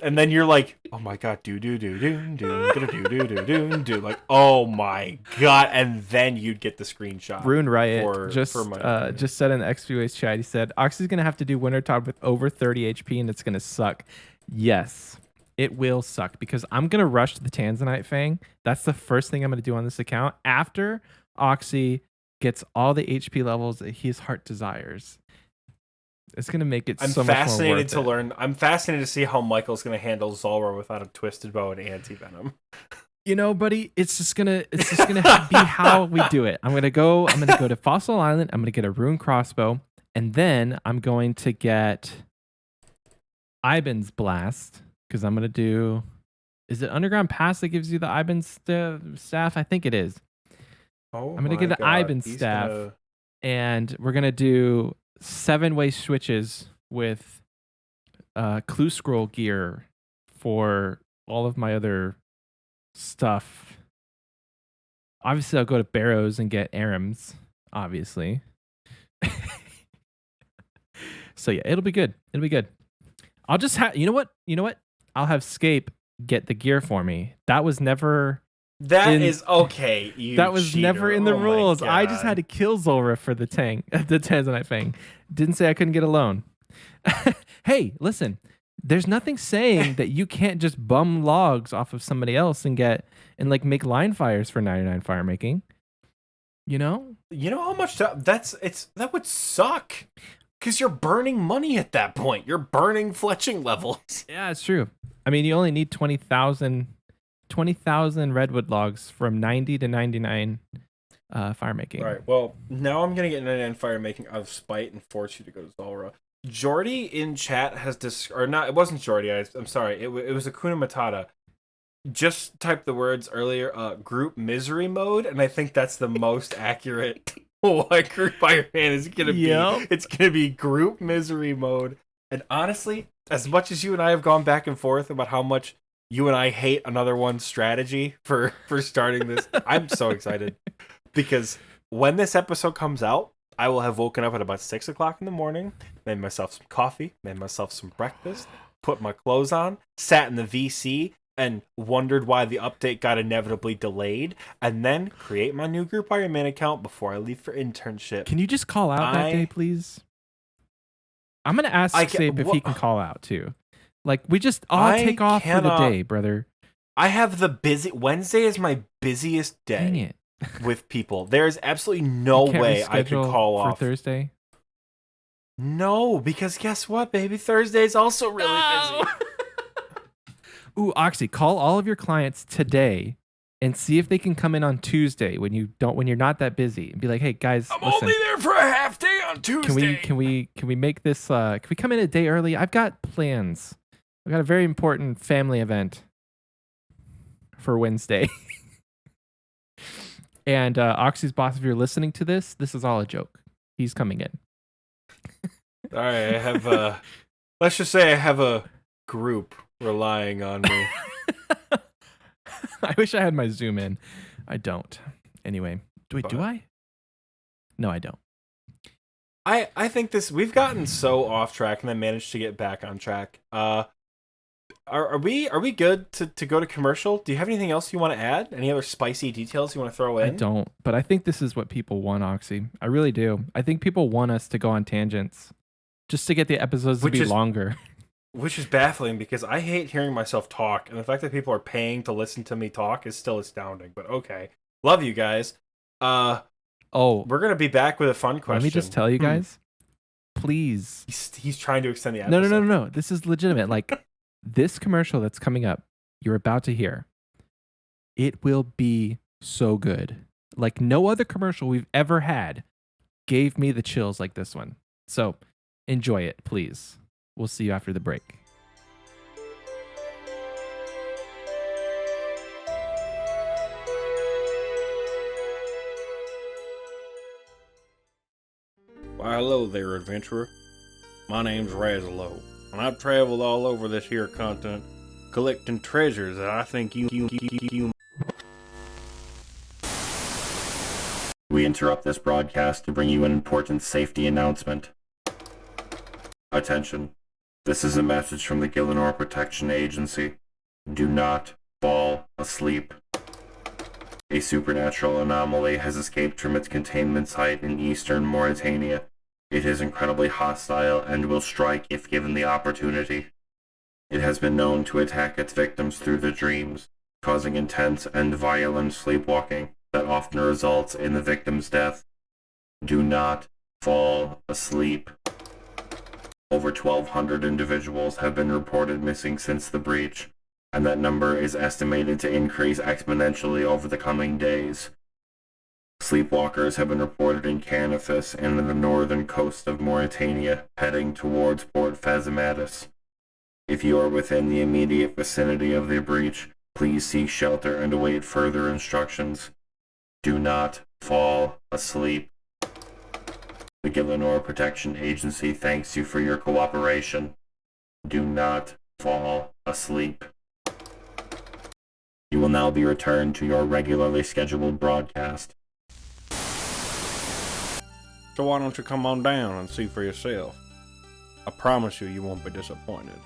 And then you're like, oh my God, do do do do do do do do do do, like, oh my God, and then you'd get the screenshot. Rune Riot for my just said in the XPWays chat, he said, Oxie's going to have to do Wintertodt with over 30 HP, and it's going to suck. Yes, it will suck, because I'm going to rush to the Tanzanite Fang. That's the first thing I'm going to do on this account after Oxie gets all the HP levels that his heart desires. It's going to make it I'm so much more fascinated worth to it. learn. I'm fascinated to see how Michael's going to handle Zulrah without a twisted bow and anti-venom. You know, buddy, it's just gonna be how we do it. I'm gonna go to Fossil Island. I'm gonna get a rune crossbow, and then I'm going to get Iban's blast, because I'm gonna do. Is it Underground Pass that gives you the Iban's staff? I think it is. Oh, I'm gonna get an Iban staff, and we're gonna do 7-way switches with clue scroll gear for all of my other stuff. Obviously, I'll go to Barrows and get Arams, obviously. So yeah, it'll be good. It'll be good. I'll just have, you know what? I'll have Scape get the gear for me. That was never That is okay. that was cheater. never in the Oh my rules. I just God. had to kill Zulrah for the the Tanzanite Fang. Didn't say I couldn't get a loan. Hey, listen. There's nothing saying that you can't just bum logs off of somebody else and like make line fires for 99 fire making. You know? You know how much that would suck. Because you're burning money at that point. You're burning fletching levels. Yeah, it's true. I mean, you only need 20,000 redwood logs from 90 to 99 fire making. All right. Well, now I'm gonna get 99 fire making out of spite and force you to go to Zulrah. Jordy in chat has or not. It wasn't Jordy. I'm sorry. It was Akuna Matata. Just typed the words earlier. Group misery mode, and I think that's the most accurate. What group Ironman is gonna be? It's gonna be group misery mode. And honestly, as much as you and I have gone back and forth about how much you and I hate another one's strategy for starting this, I'm so excited because when this episode comes out, I will have woken up at about 6 o'clock in the morning, made myself some coffee, made myself some breakfast, put my clothes on, sat in the VC, and wondered why the update got inevitably delayed, and then create my new Group Ironman account before I leave for internship. Can you just call out that day, please? I'm going to ask Sape if he can call out, too. Like, we just all take off for the day, brother. I have Wednesday is my busiest day. Dang it. With people. There's absolutely no way I could call off for Thursday. No, because guess what, baby? Thursday is also really busy. Ooh, Oxie, call all of your clients today and see if they can come in on Tuesday when you're not that busy, and be like, "Hey guys, I'm listen, only there for a half day on Tuesday. Can we make this? Can we come in a day early? I've got plans. I've got a very important family event for Wednesday." And Oxy's boss, if you're listening to this is all a joke. He's coming in. All right, I have let's just say I have a group relying on me. I wish I had my zoom in. I don't. Anyway, do I? No, I don't. I think we've gotten so off track and then managed to get back on track. Are we good to go to commercial? Do you have anything else you want to add? Any other spicy details you want to throw in? I don't, but I think this is what people want, Oxy. I really do. I think people want us to go on tangents just to get the episodes to be longer. Which is baffling because I hate hearing myself talk, and the fact that people are paying to listen to me talk is still astounding, but okay. Love you guys. We're going to be back with a fun question. Let me just tell you guys, please. He's trying to extend the episode. No. This is legitimate. Like, this commercial that's coming up, you're about to hear, it will be so good. Like no other commercial we've ever had gave me the chills like this one. So enjoy it, please. We'll see you after the break. Why, hello there, adventurer. My name's Razalo, and I've traveled all over this here continent, collecting treasures that I think you... We interrupt this broadcast to bring you an important safety announcement. Attention. This is a message from the Gillinor Protection Agency. Do not fall asleep. A supernatural anomaly has escaped from its containment site in eastern Mauritania. It is incredibly hostile and will strike if given the opportunity. It has been known to attack its victims through their dreams, causing intense and violent sleepwalking that often results in the victim's death. Do not fall asleep. Over 1,200 individuals have been reported missing since the breach, and that number is estimated to increase exponentially over the coming days. Sleepwalkers have been reported in Canifis and in the northern coast of Mauritania, heading towards Port Fazematis. If you are within the immediate vicinity of the breach, please seek shelter and await further instructions. Do not fall asleep. The Gillinor Protection Agency thanks you for your cooperation. Do not fall asleep. You will now be returned to your regularly scheduled broadcast. So why don't you come on down and see for yourself? I promise you, you won't be disappointed.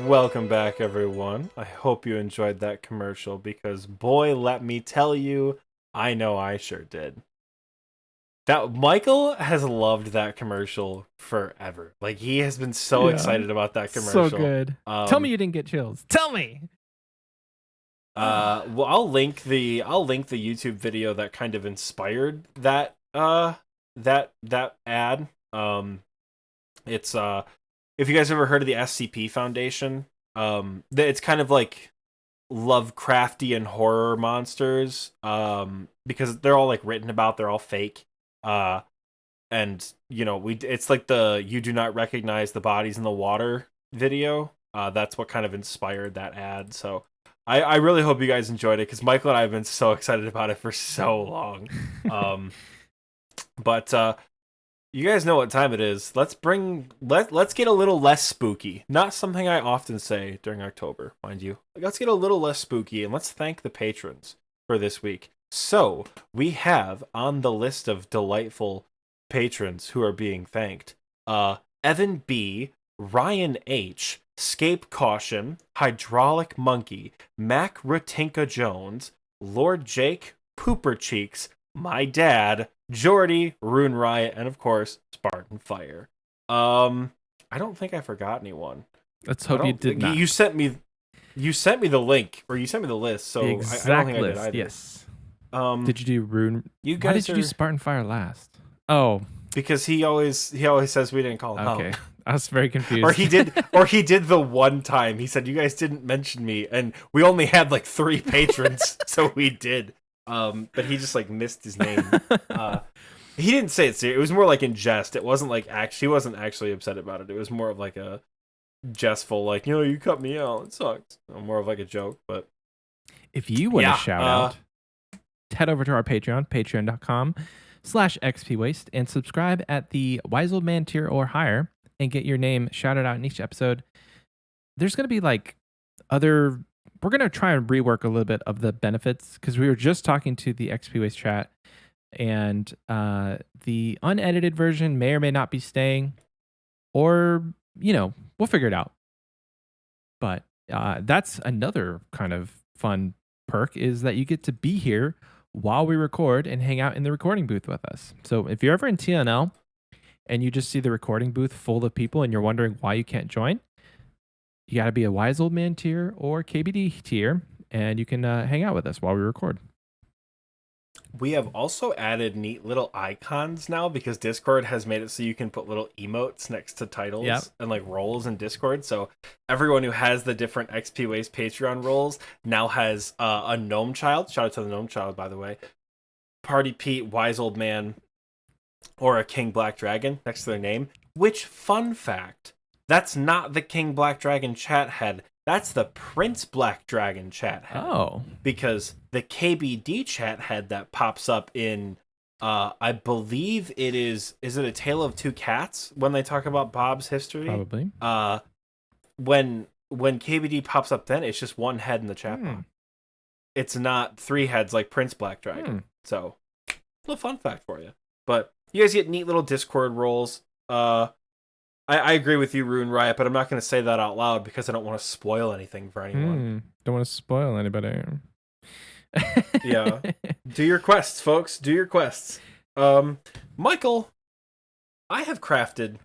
Welcome back, everyone. I hope you enjoyed that commercial because, boy, let me tell you, I know I sure did. That Michael has loved that commercial forever. Like, he has been so Yeah. excited about that commercial. So good. Tell me you didn't get chills. Tell me. Well, I'll link the YouTube video that kind of inspired that that ad. It's if you guys ever heard of the SCP Foundation, it's kind of like Lovecraftian horror monsters, because they're all like written about, they're all fake, and it's like the "you do not recognize the bodies in the water" video. That's what kind of inspired that ad. So I really hope you guys enjoyed it because Michael and I have been so excited about it for so long. But you guys know what time it is. Let's get a little less spooky. Not something I often say during October, mind you. Let's get a little less spooky and let's thank the patrons for this week. So we have on the list of delightful patrons who are being thanked, Evan B, Ryan H, Scape Caution, Hydraulic Monkey, Mac Rutinka Jones, Lord Jake, Pooper Cheeks, my dad, Jordy, Rune Riot, and of course, Spartan Fire. I don't think I forgot anyone. Let's hope you did not. You sent me the link, or you sent me the list, so The I exact don't think list, I did either. yes. Did you do Rune? You Why guys did you do Spartan Fire last? Oh, because he always says we didn't call him okay. out. I was very confused. Or he did the one time. He said you guys didn't mention me, and we only had like 3 patrons, so we did. But he just like missed his name. He didn't say it serious. It was more like in jest. It wasn't like he wasn't actually upset about it. It was more of like a jestful, like, you cut me out. It sucks. More of like a joke. But if you want to shout out, head over to our Patreon, patreon.com/xpwaste, and subscribe at the Wise Old Man tier or higher and get your name shouted out in each episode. There's going to be like we're going to try and rework a little bit of the benefits because we were just talking to the XP Waste chat, and the unedited version may or may not be staying, or, we'll figure it out. But that's another kind of fun perk, is that you get to be here while we record and hang out in the recording booth with us. So if you're ever in TNL and you just see the recording booth full of people and you're wondering why you can't join, you got to be a Wise Old Man tier or KBD tier, and you can hang out with us while we record. We have also added neat little icons now because Discord has made it so you can put little emotes next to titles and like roles in Discord. So everyone who has the different XP Waste Patreon roles now has a gnome child. Shout out to the gnome child, by the way. Party Pete, Wise Old Man, or a King Black Dragon next to their name. Which, fun fact, that's not the King Black Dragon chat head. That's the Prince Black Dragon chat head. Oh. Because the KBD chat head that pops up in, I believe it is it A Tale of Two Cats when they talk about Bob's history? Probably. When KBD pops up, then it's just one head in the chat box. It's not 3 heads like Prince Black Dragon. So, a little fun fact for you. But you guys get neat little Discord roles. I agree with you, Rune Riot, but I'm not going to say that out loud because I don't want to spoil anything for anyone. Don't want to spoil anybody. Yeah. Do your quests, folks. Do your quests. Michael, I have crafted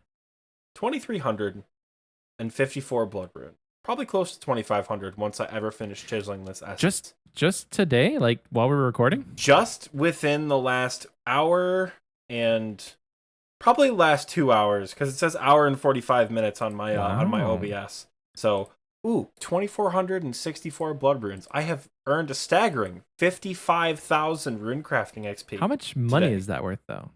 2,354 blood rune. Probably close to 2,500 once I ever finish chiseling this essence. Just today? Like while we were recording? Just within the last hour and... probably last 2 hours, because it says hour and 45 minutes on my OBS. So, 2,464 blood runes. I have earned a staggering 55,000 rune crafting XP. How much money is that worth, though?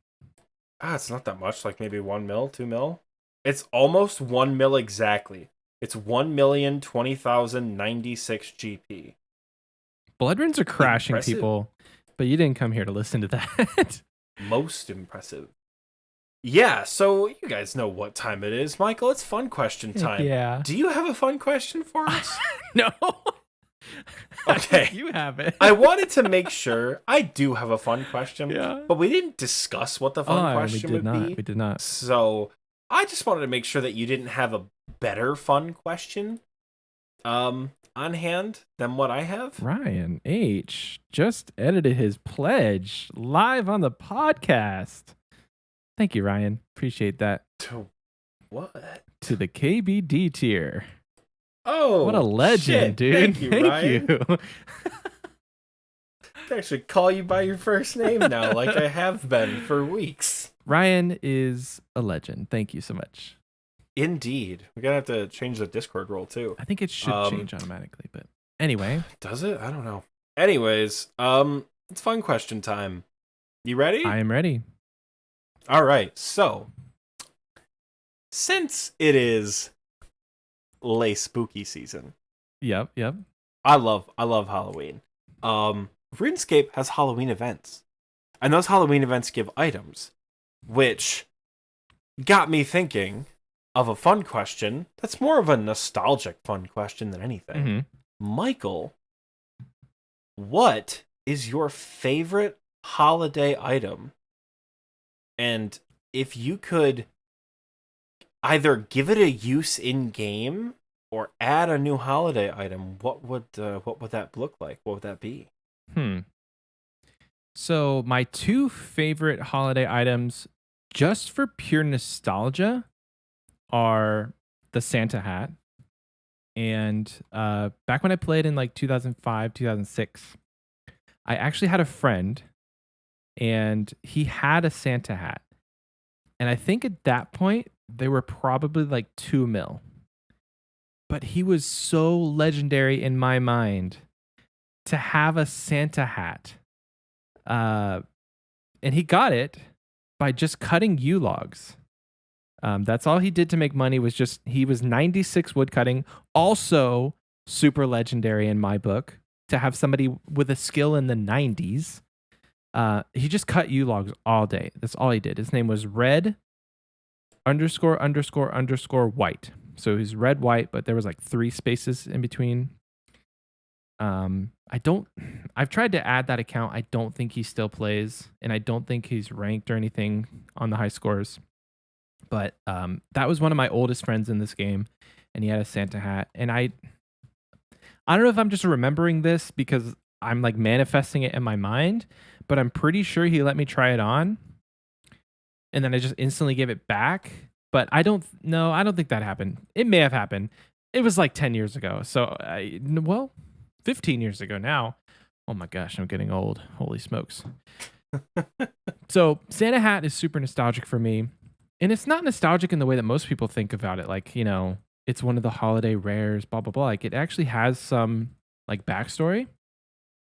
It's not that much. Like maybe 1 mil, 2 mil. It's almost 1 mil exactly. It's 1,020,096 GP. Blood runes are crashing Impressive. people, but you didn't come here to listen to that. Most impressive. Yeah, so you guys know what time it is. Michael, it's fun question time. Yeah. Do you have a fun question for us? No. Okay. You have it. I wanted to make sure. I do have a fun question, Yeah. but we didn't discuss what the fun question would be. We did not. So I just wanted to make sure that you didn't have a better fun question on hand than what I have. Ryan H. just edited his pledge live on the podcast. Thank you, Ryan. Appreciate that. To what? To the KBD tier. Oh, what a legend, shit. dude. Thank you, Ryan. You. I should call you by your first name now, like I have been for weeks. Ryan is a legend. Thank you so much. Indeed. We're going to have to change the Discord role, too. I think it should change automatically, but anyway. Does it? I don't know. Anyways, it's fun question time. You ready? I am ready. All right. So, since it is late spooky season. Yep. I love Halloween. RuneScape has Halloween events. And those Halloween events give items, which got me thinking of a fun question that's more of a nostalgic fun question than anything. Mm-hmm. Michael, what is your favorite holiday item? And if you could either give it a use in game or add a new holiday item, what would that look like? What would that be? So my two favorite holiday items, just for pure nostalgia, are the Santa hat. And back when I played in like 2005, 2006, I actually had a friend and he had a Santa hat. And I think at that point, they were probably like 2 mil. But he was so legendary in my mind to have a Santa hat. And he got it by just cutting yew logs. That's all he did to make money he was 96 wood cutting. Also super legendary in my book to have somebody with a skill in the 90s. He just cut yew logs all day. That's all he did. His name was Red ___ white. So he's red white, but there was like 3 spaces in between. I've tried to add that account. I don't think he still plays, and I don't think he's ranked or anything on the high scores. But that was one of my oldest friends in this game, and he had a Santa hat. And I don't know if I'm just remembering this because I'm like manifesting it in my mind, but I'm pretty sure he let me try it on, and then I just instantly gave it back. But I don't think that happened. It may have happened. It was like 10 years ago. So 15 years ago now. Oh my gosh, I'm getting old. Holy smokes. So Santa hat is super nostalgic for me. And it's not nostalgic in the way that most people think about it. Like, it's one of the holiday rares, blah, blah, blah. Like, it actually has some like backstory.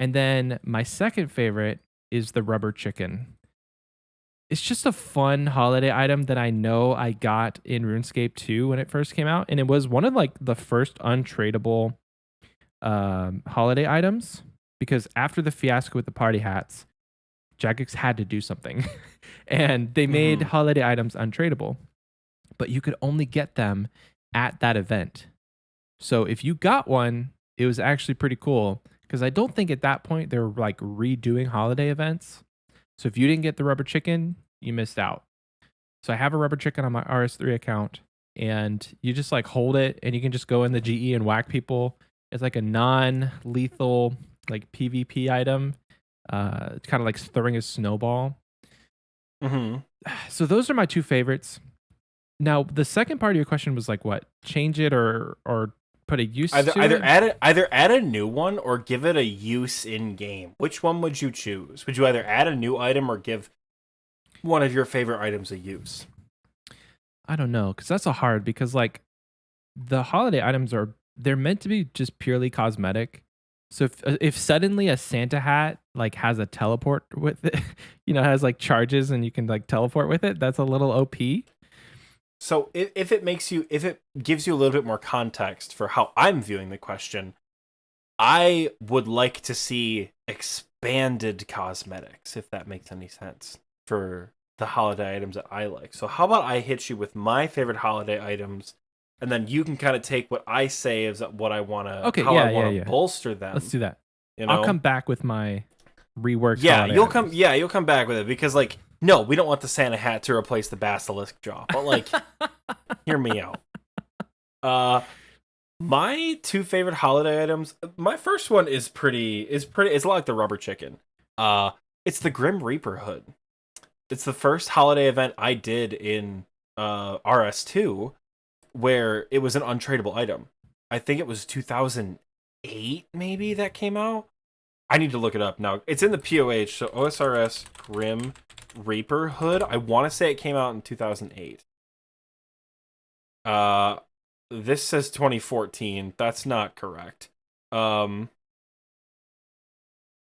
And then my second favorite is the rubber chicken. It's just a fun holiday item that I know I got in RuneScape 2 when it first came out. And it was one of like the first untradeable holiday items, because after the fiasco with the party hats, Jagex had to do something. And they made holiday items untradeable. But you could only get them at that event. So if you got one, it was actually pretty cool, because I don't think at that point they were like redoing holiday events. So if you didn't get the rubber chicken, you missed out. So I have a rubber chicken on my RS3 account, and you just like hold it and you can just go in the GE and whack people. It's like a non-lethal like PvP item. It's kind of like throwing a snowball. So those are my two favorites. Now, the second part of your question was like what? Change it or put a use to it? Either add a new one or give it a use in game. Which one would you choose? Would you either add a new item or give one of your favorite items a use? I don't know, because that's because like the holiday items they're meant to be just purely cosmetic. So if suddenly a Santa hat like has a teleport with it, has like charges and you can like teleport with it, that's a little OP. So if it gives you a little bit more context for how I'm viewing the question, I would like to see expanded cosmetics, if that makes any sense, for the holiday items that I like. So how about I hit you with my favorite holiday items, and then you can kind of take what I say as what I want to, I want to bolster them. Let's do that. I'll come back with my reworked. Yeah, you'll come back with it, because like, no, we don't want the Santa hat to replace the basilisk jaw, but like, hear me out. My two favorite holiday items. My first one is pretty. It's a lot like the rubber chicken. It's the Grim Reaper hood. It's the first holiday event I did in RS2 where it was an untradeable item. I think it was 2008 maybe that came out. I need to look it up now. It's in the POH, so OSRS Grim Reaper hood. I want to say it came out in 2008. This says 2014. That's not correct. Grim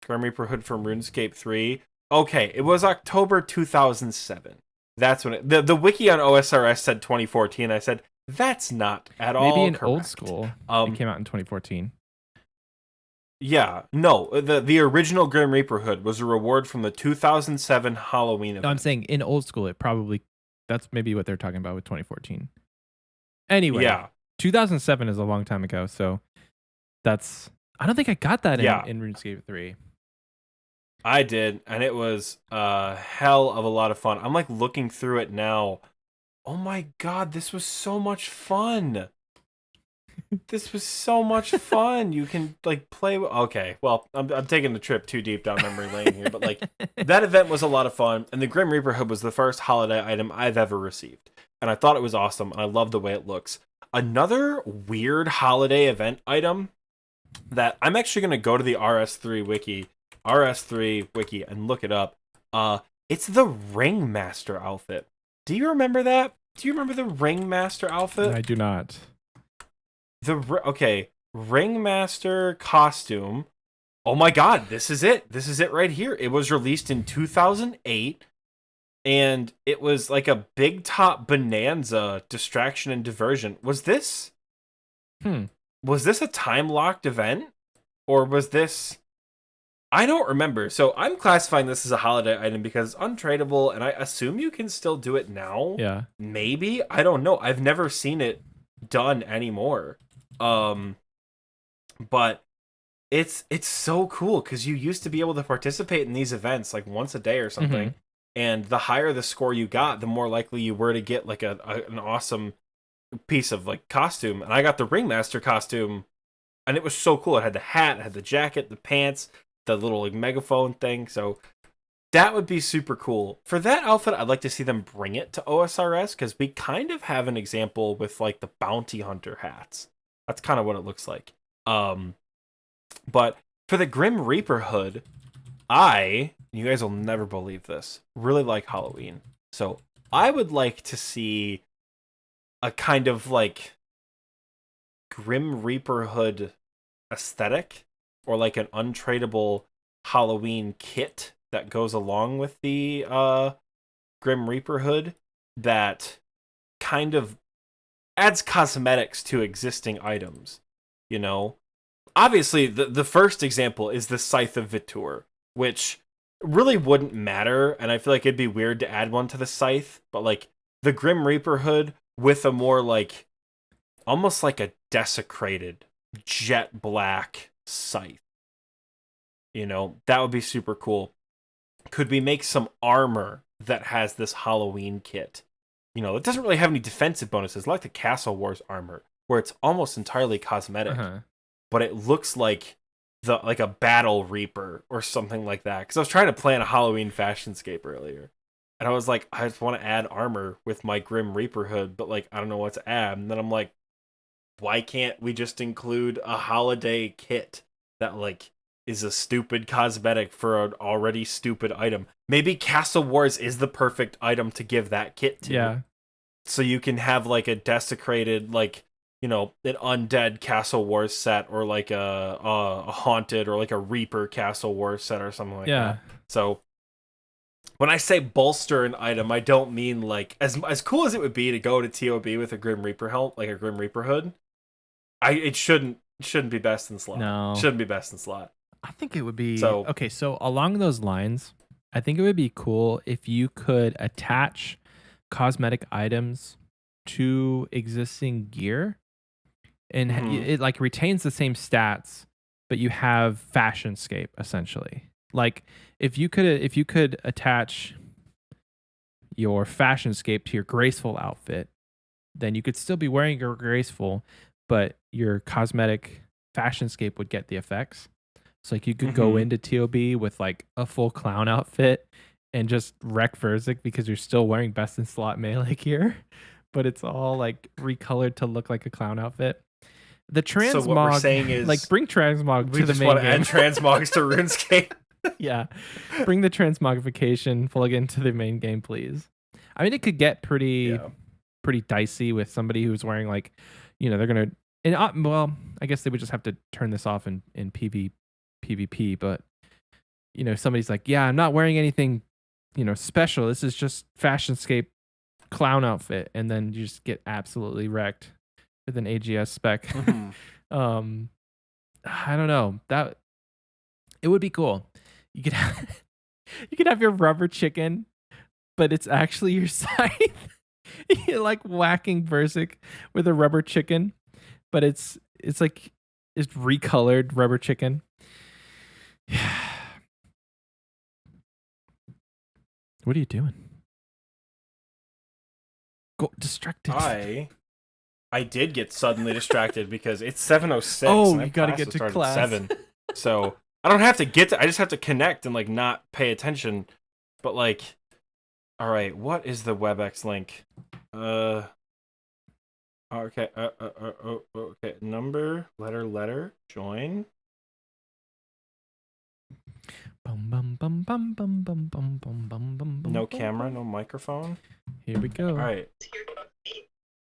Reaper hood from RuneScape 3. Okay, it was October 2007. That's when the wiki on OSRS said 2014. I said that's not at all Maybe in correct. Old School, it came out in 2014. Yeah, no, the original Grim Reaper hood was a reward from the 2007 Halloween event. No, I'm saying in Old School, that's maybe what they're talking about with 2014. Anyway, yeah, 2007 is a long time ago, so I don't think I got that Yeah. in RuneScape 3. I did, and it was a hell of a lot of fun. I'm like looking through it now. Oh my god, this was so much fun. This was so much fun. You can like play with... Okay, well, I'm taking the trip too deep down memory lane here, but like that event was a lot of fun, and the Grim Reaper hood was the first holiday item I've ever received. And I thought it was awesome, and I love the way it looks. Another weird holiday event item that I'm actually going to go to the RS3 wiki, and look it up. It's the Ringmaster outfit. Do you remember that? Do you remember the Ringmaster outfit? I do not. Ringmaster costume. Oh my god, this is it. This is it right here. It was released in 2008, and it was like a big top bonanza distraction and diversion. Was this a time-locked event? Or was this... I don't remember. So I'm classifying this as a holiday item because it's untradeable, and I assume you can still do it now. Yeah. Maybe? I don't know. I've never seen it done anymore. But it's so cool because you used to be able to participate in these events like once a day or something. And the higher the score you got, the more likely you were to get like an awesome piece of like costume. And I got the Ringmaster costume, and it was so cool. It had the hat, it had the jacket, the pants, the little like megaphone thing. So that would be super cool. For that outfit, I'd like to see them bring it to OSRS because we kind of have an example with like the bounty hunter hats. That's kind of what it looks like. But for the Grim Reaper hood, you guys will never believe this, really like Halloween. So I would like to see a kind of like Grim Reaper hood aesthetic, or like an untradeable Halloween kit that goes along with the Grim Reaper hood that kind of adds cosmetics to existing items. You know, obviously the first example is the Scythe of Vitur, which really wouldn't matter, and I feel like it'd be weird to add one to the Scythe, but like the Grim Reaper hood with a more like almost like a desecrated jet black scythe. You know, that would be super cool. Could we make some armor that has this Halloween kit? You know, it doesn't really have any defensive bonuses like the Castle Wars armor, where it's almost entirely cosmetic, but it looks like a Battle Reaper or something like that. Because I was trying to plan a Halloween fashionscape earlier, and I was like, I just want to add armor with my Grim Reaper hood, but like I don't know what to add. And then I'm like, why can't we just include a holiday kit that like is a stupid cosmetic for an already stupid item? Maybe Castle Wars is the perfect item to give that kit to. Yeah. So you can have like a desecrated, like, you know, an undead Castle Wars set, or like a haunted or like a Reaper Castle Wars set or something like that. So when I say bolster an item, I don't mean like as cool as it would be to go to TOB with a Grim Reaper helmet, like a Grim Reaper hood. It shouldn't be best in slot. No. Shouldn't be best in slot. I think it would be okay. So along those lines, I think it would be cool if you could attach cosmetic items to existing gear, and it like retains the same stats, but you have fashionscape essentially. Like if you could attach your fashionscape to your graceful outfit, then you could still be wearing your graceful, but your cosmetic fashionscape would get the effects. So like you could go into TOB with like a full clown outfit and just wreck Verzik because you're still wearing best in slot melee gear, but it's all like recolored to look like a clown outfit. The transmog, So what we're saying is, like bring transmog we to the just main want to game. add transmogs to RuneScape. Yeah, bring the transmogrification plug into the main game, please. I mean, it could get pretty dicey with somebody who's wearing like, they're gonna. And well, I guess they would just have to turn this off in PvP. But somebody's like, yeah, I'm not wearing anything, special. This is just fashionscape clown outfit, and then you just get absolutely wrecked with an AGS spec. I don't know, that it would be cool. You could have your rubber chicken, but it's actually your scythe. You're like whacking Verzik with a rubber chicken, but it's like it's recolored rubber chicken. What are you doing? Go distracted. I did get suddenly distracted because it's 7:06. Oh, and you gotta get to started class. at 7. So I don't have to I just have to connect and like not pay attention. But like, all right, what is the WebEx link? Okay. Okay. Number, letter, join. No camera, no microphone. Here we go. All right.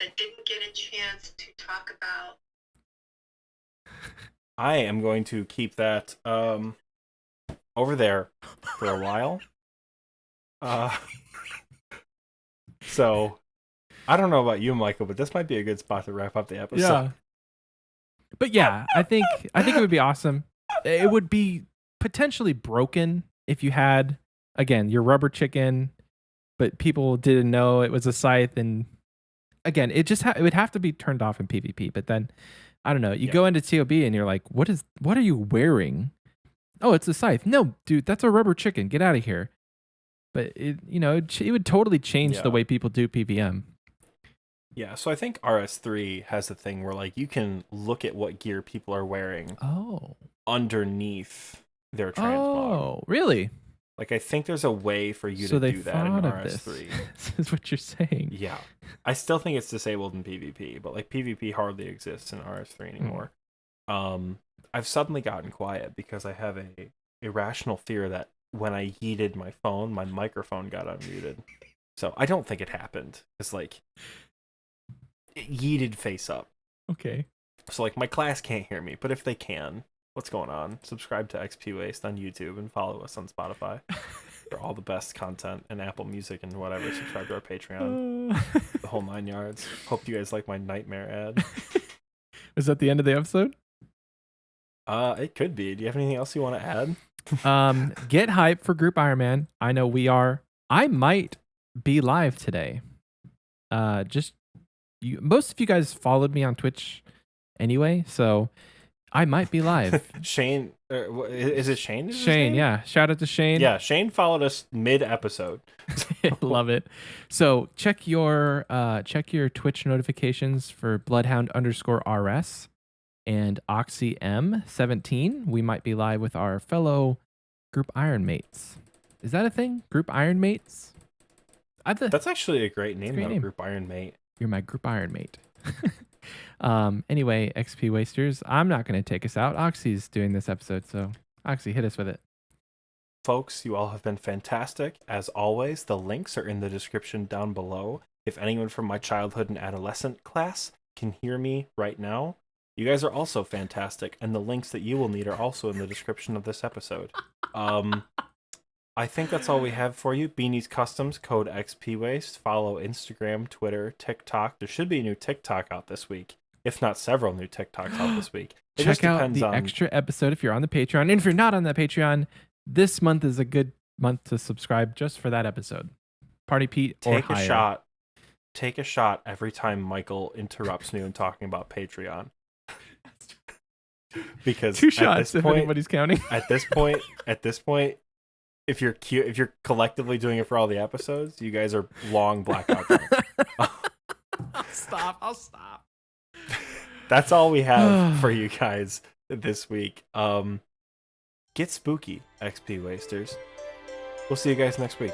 That didn't get a chance to talk about. I am going to keep that over there for a while. So I don't know about you, Michael, but this might be a good spot to wrap up the episode. Yeah. But yeah, I think it would be awesome. It would be potentially broken if you had, again, your rubber chicken, but people didn't know it was a scythe. And again, it would have to be turned off in PvP. But then, I don't know, you go into TOB and you're like, what are you wearing? Oh, it's a scythe. No, dude, that's a rubber chicken. Get out of here. But it would totally change the way people do PVM. Yeah, so I think RS3 has a thing where like you can look at what gear people are wearing underneath their transmog. Oh, really? Like I think there's a way for you to do that in RS3. This is what you're saying. Yeah. I still think it's disabled in PvP, but like PvP hardly exists in RS3 anymore. I've suddenly gotten quiet because I have a irrational fear that when I yeeted my phone, my microphone got unmuted. So I don't think it happened. It's like it yeeted face up. Okay. So like my class can't hear me, but if they can, what's going on? Subscribe to XP Waste on YouTube and follow us on Spotify for all the best content and Apple Music and whatever. Subscribe to our Patreon, the whole 9 yards. Hope you guys like my nightmare ad. Is that the end of the episode? It could be. Do you have anything else you want to add? Get hype for Group Ironman. I know we are. I might be live today. Most of you guys followed me on Twitch anyway, so I might be live. Shane, is it Shane? Shane, yeah. Shout out to Shane. Yeah, Shane followed us mid-episode. Love it. So check your Twitch notifications for Bloodhound_RS and Oxie M17. We might be live with our fellow Group Iron Mates. Is that a thing? Group Iron Mates? That's actually a great name, name. Group Iron Mate. You're my Group Iron Mate. Anyway, XP Wasters, I'm not going to take us out. Oxie's doing this episode, so Oxie, hit us with it. Folks, you all have been fantastic. As always, the links are in the description down below. If anyone from my childhood and adolescent class can hear me right now, you guys are also fantastic, and the links that you will need are also in the description of this episode. I think that's all we have for you. Beanies Customs, code XPWaste. Follow Instagram, Twitter, TikTok. There should be a new TikTok out this week, if not several new TikToks out this week. Check out the extra episode if you're on the Patreon. And if you're not on the Patreon, this month is a good month to subscribe just for that episode. Party Pete or Take a higher. shot. Take a shot every time Michael interrupts me when talking about Patreon. Because 2 shots if if anybody's counting. At this point, if you're collectively doing it for all the episodes, you guys are long blackout. I'll stop. That's all we have for you guys this week. Get spooky, XP wasters. We'll see you guys next week.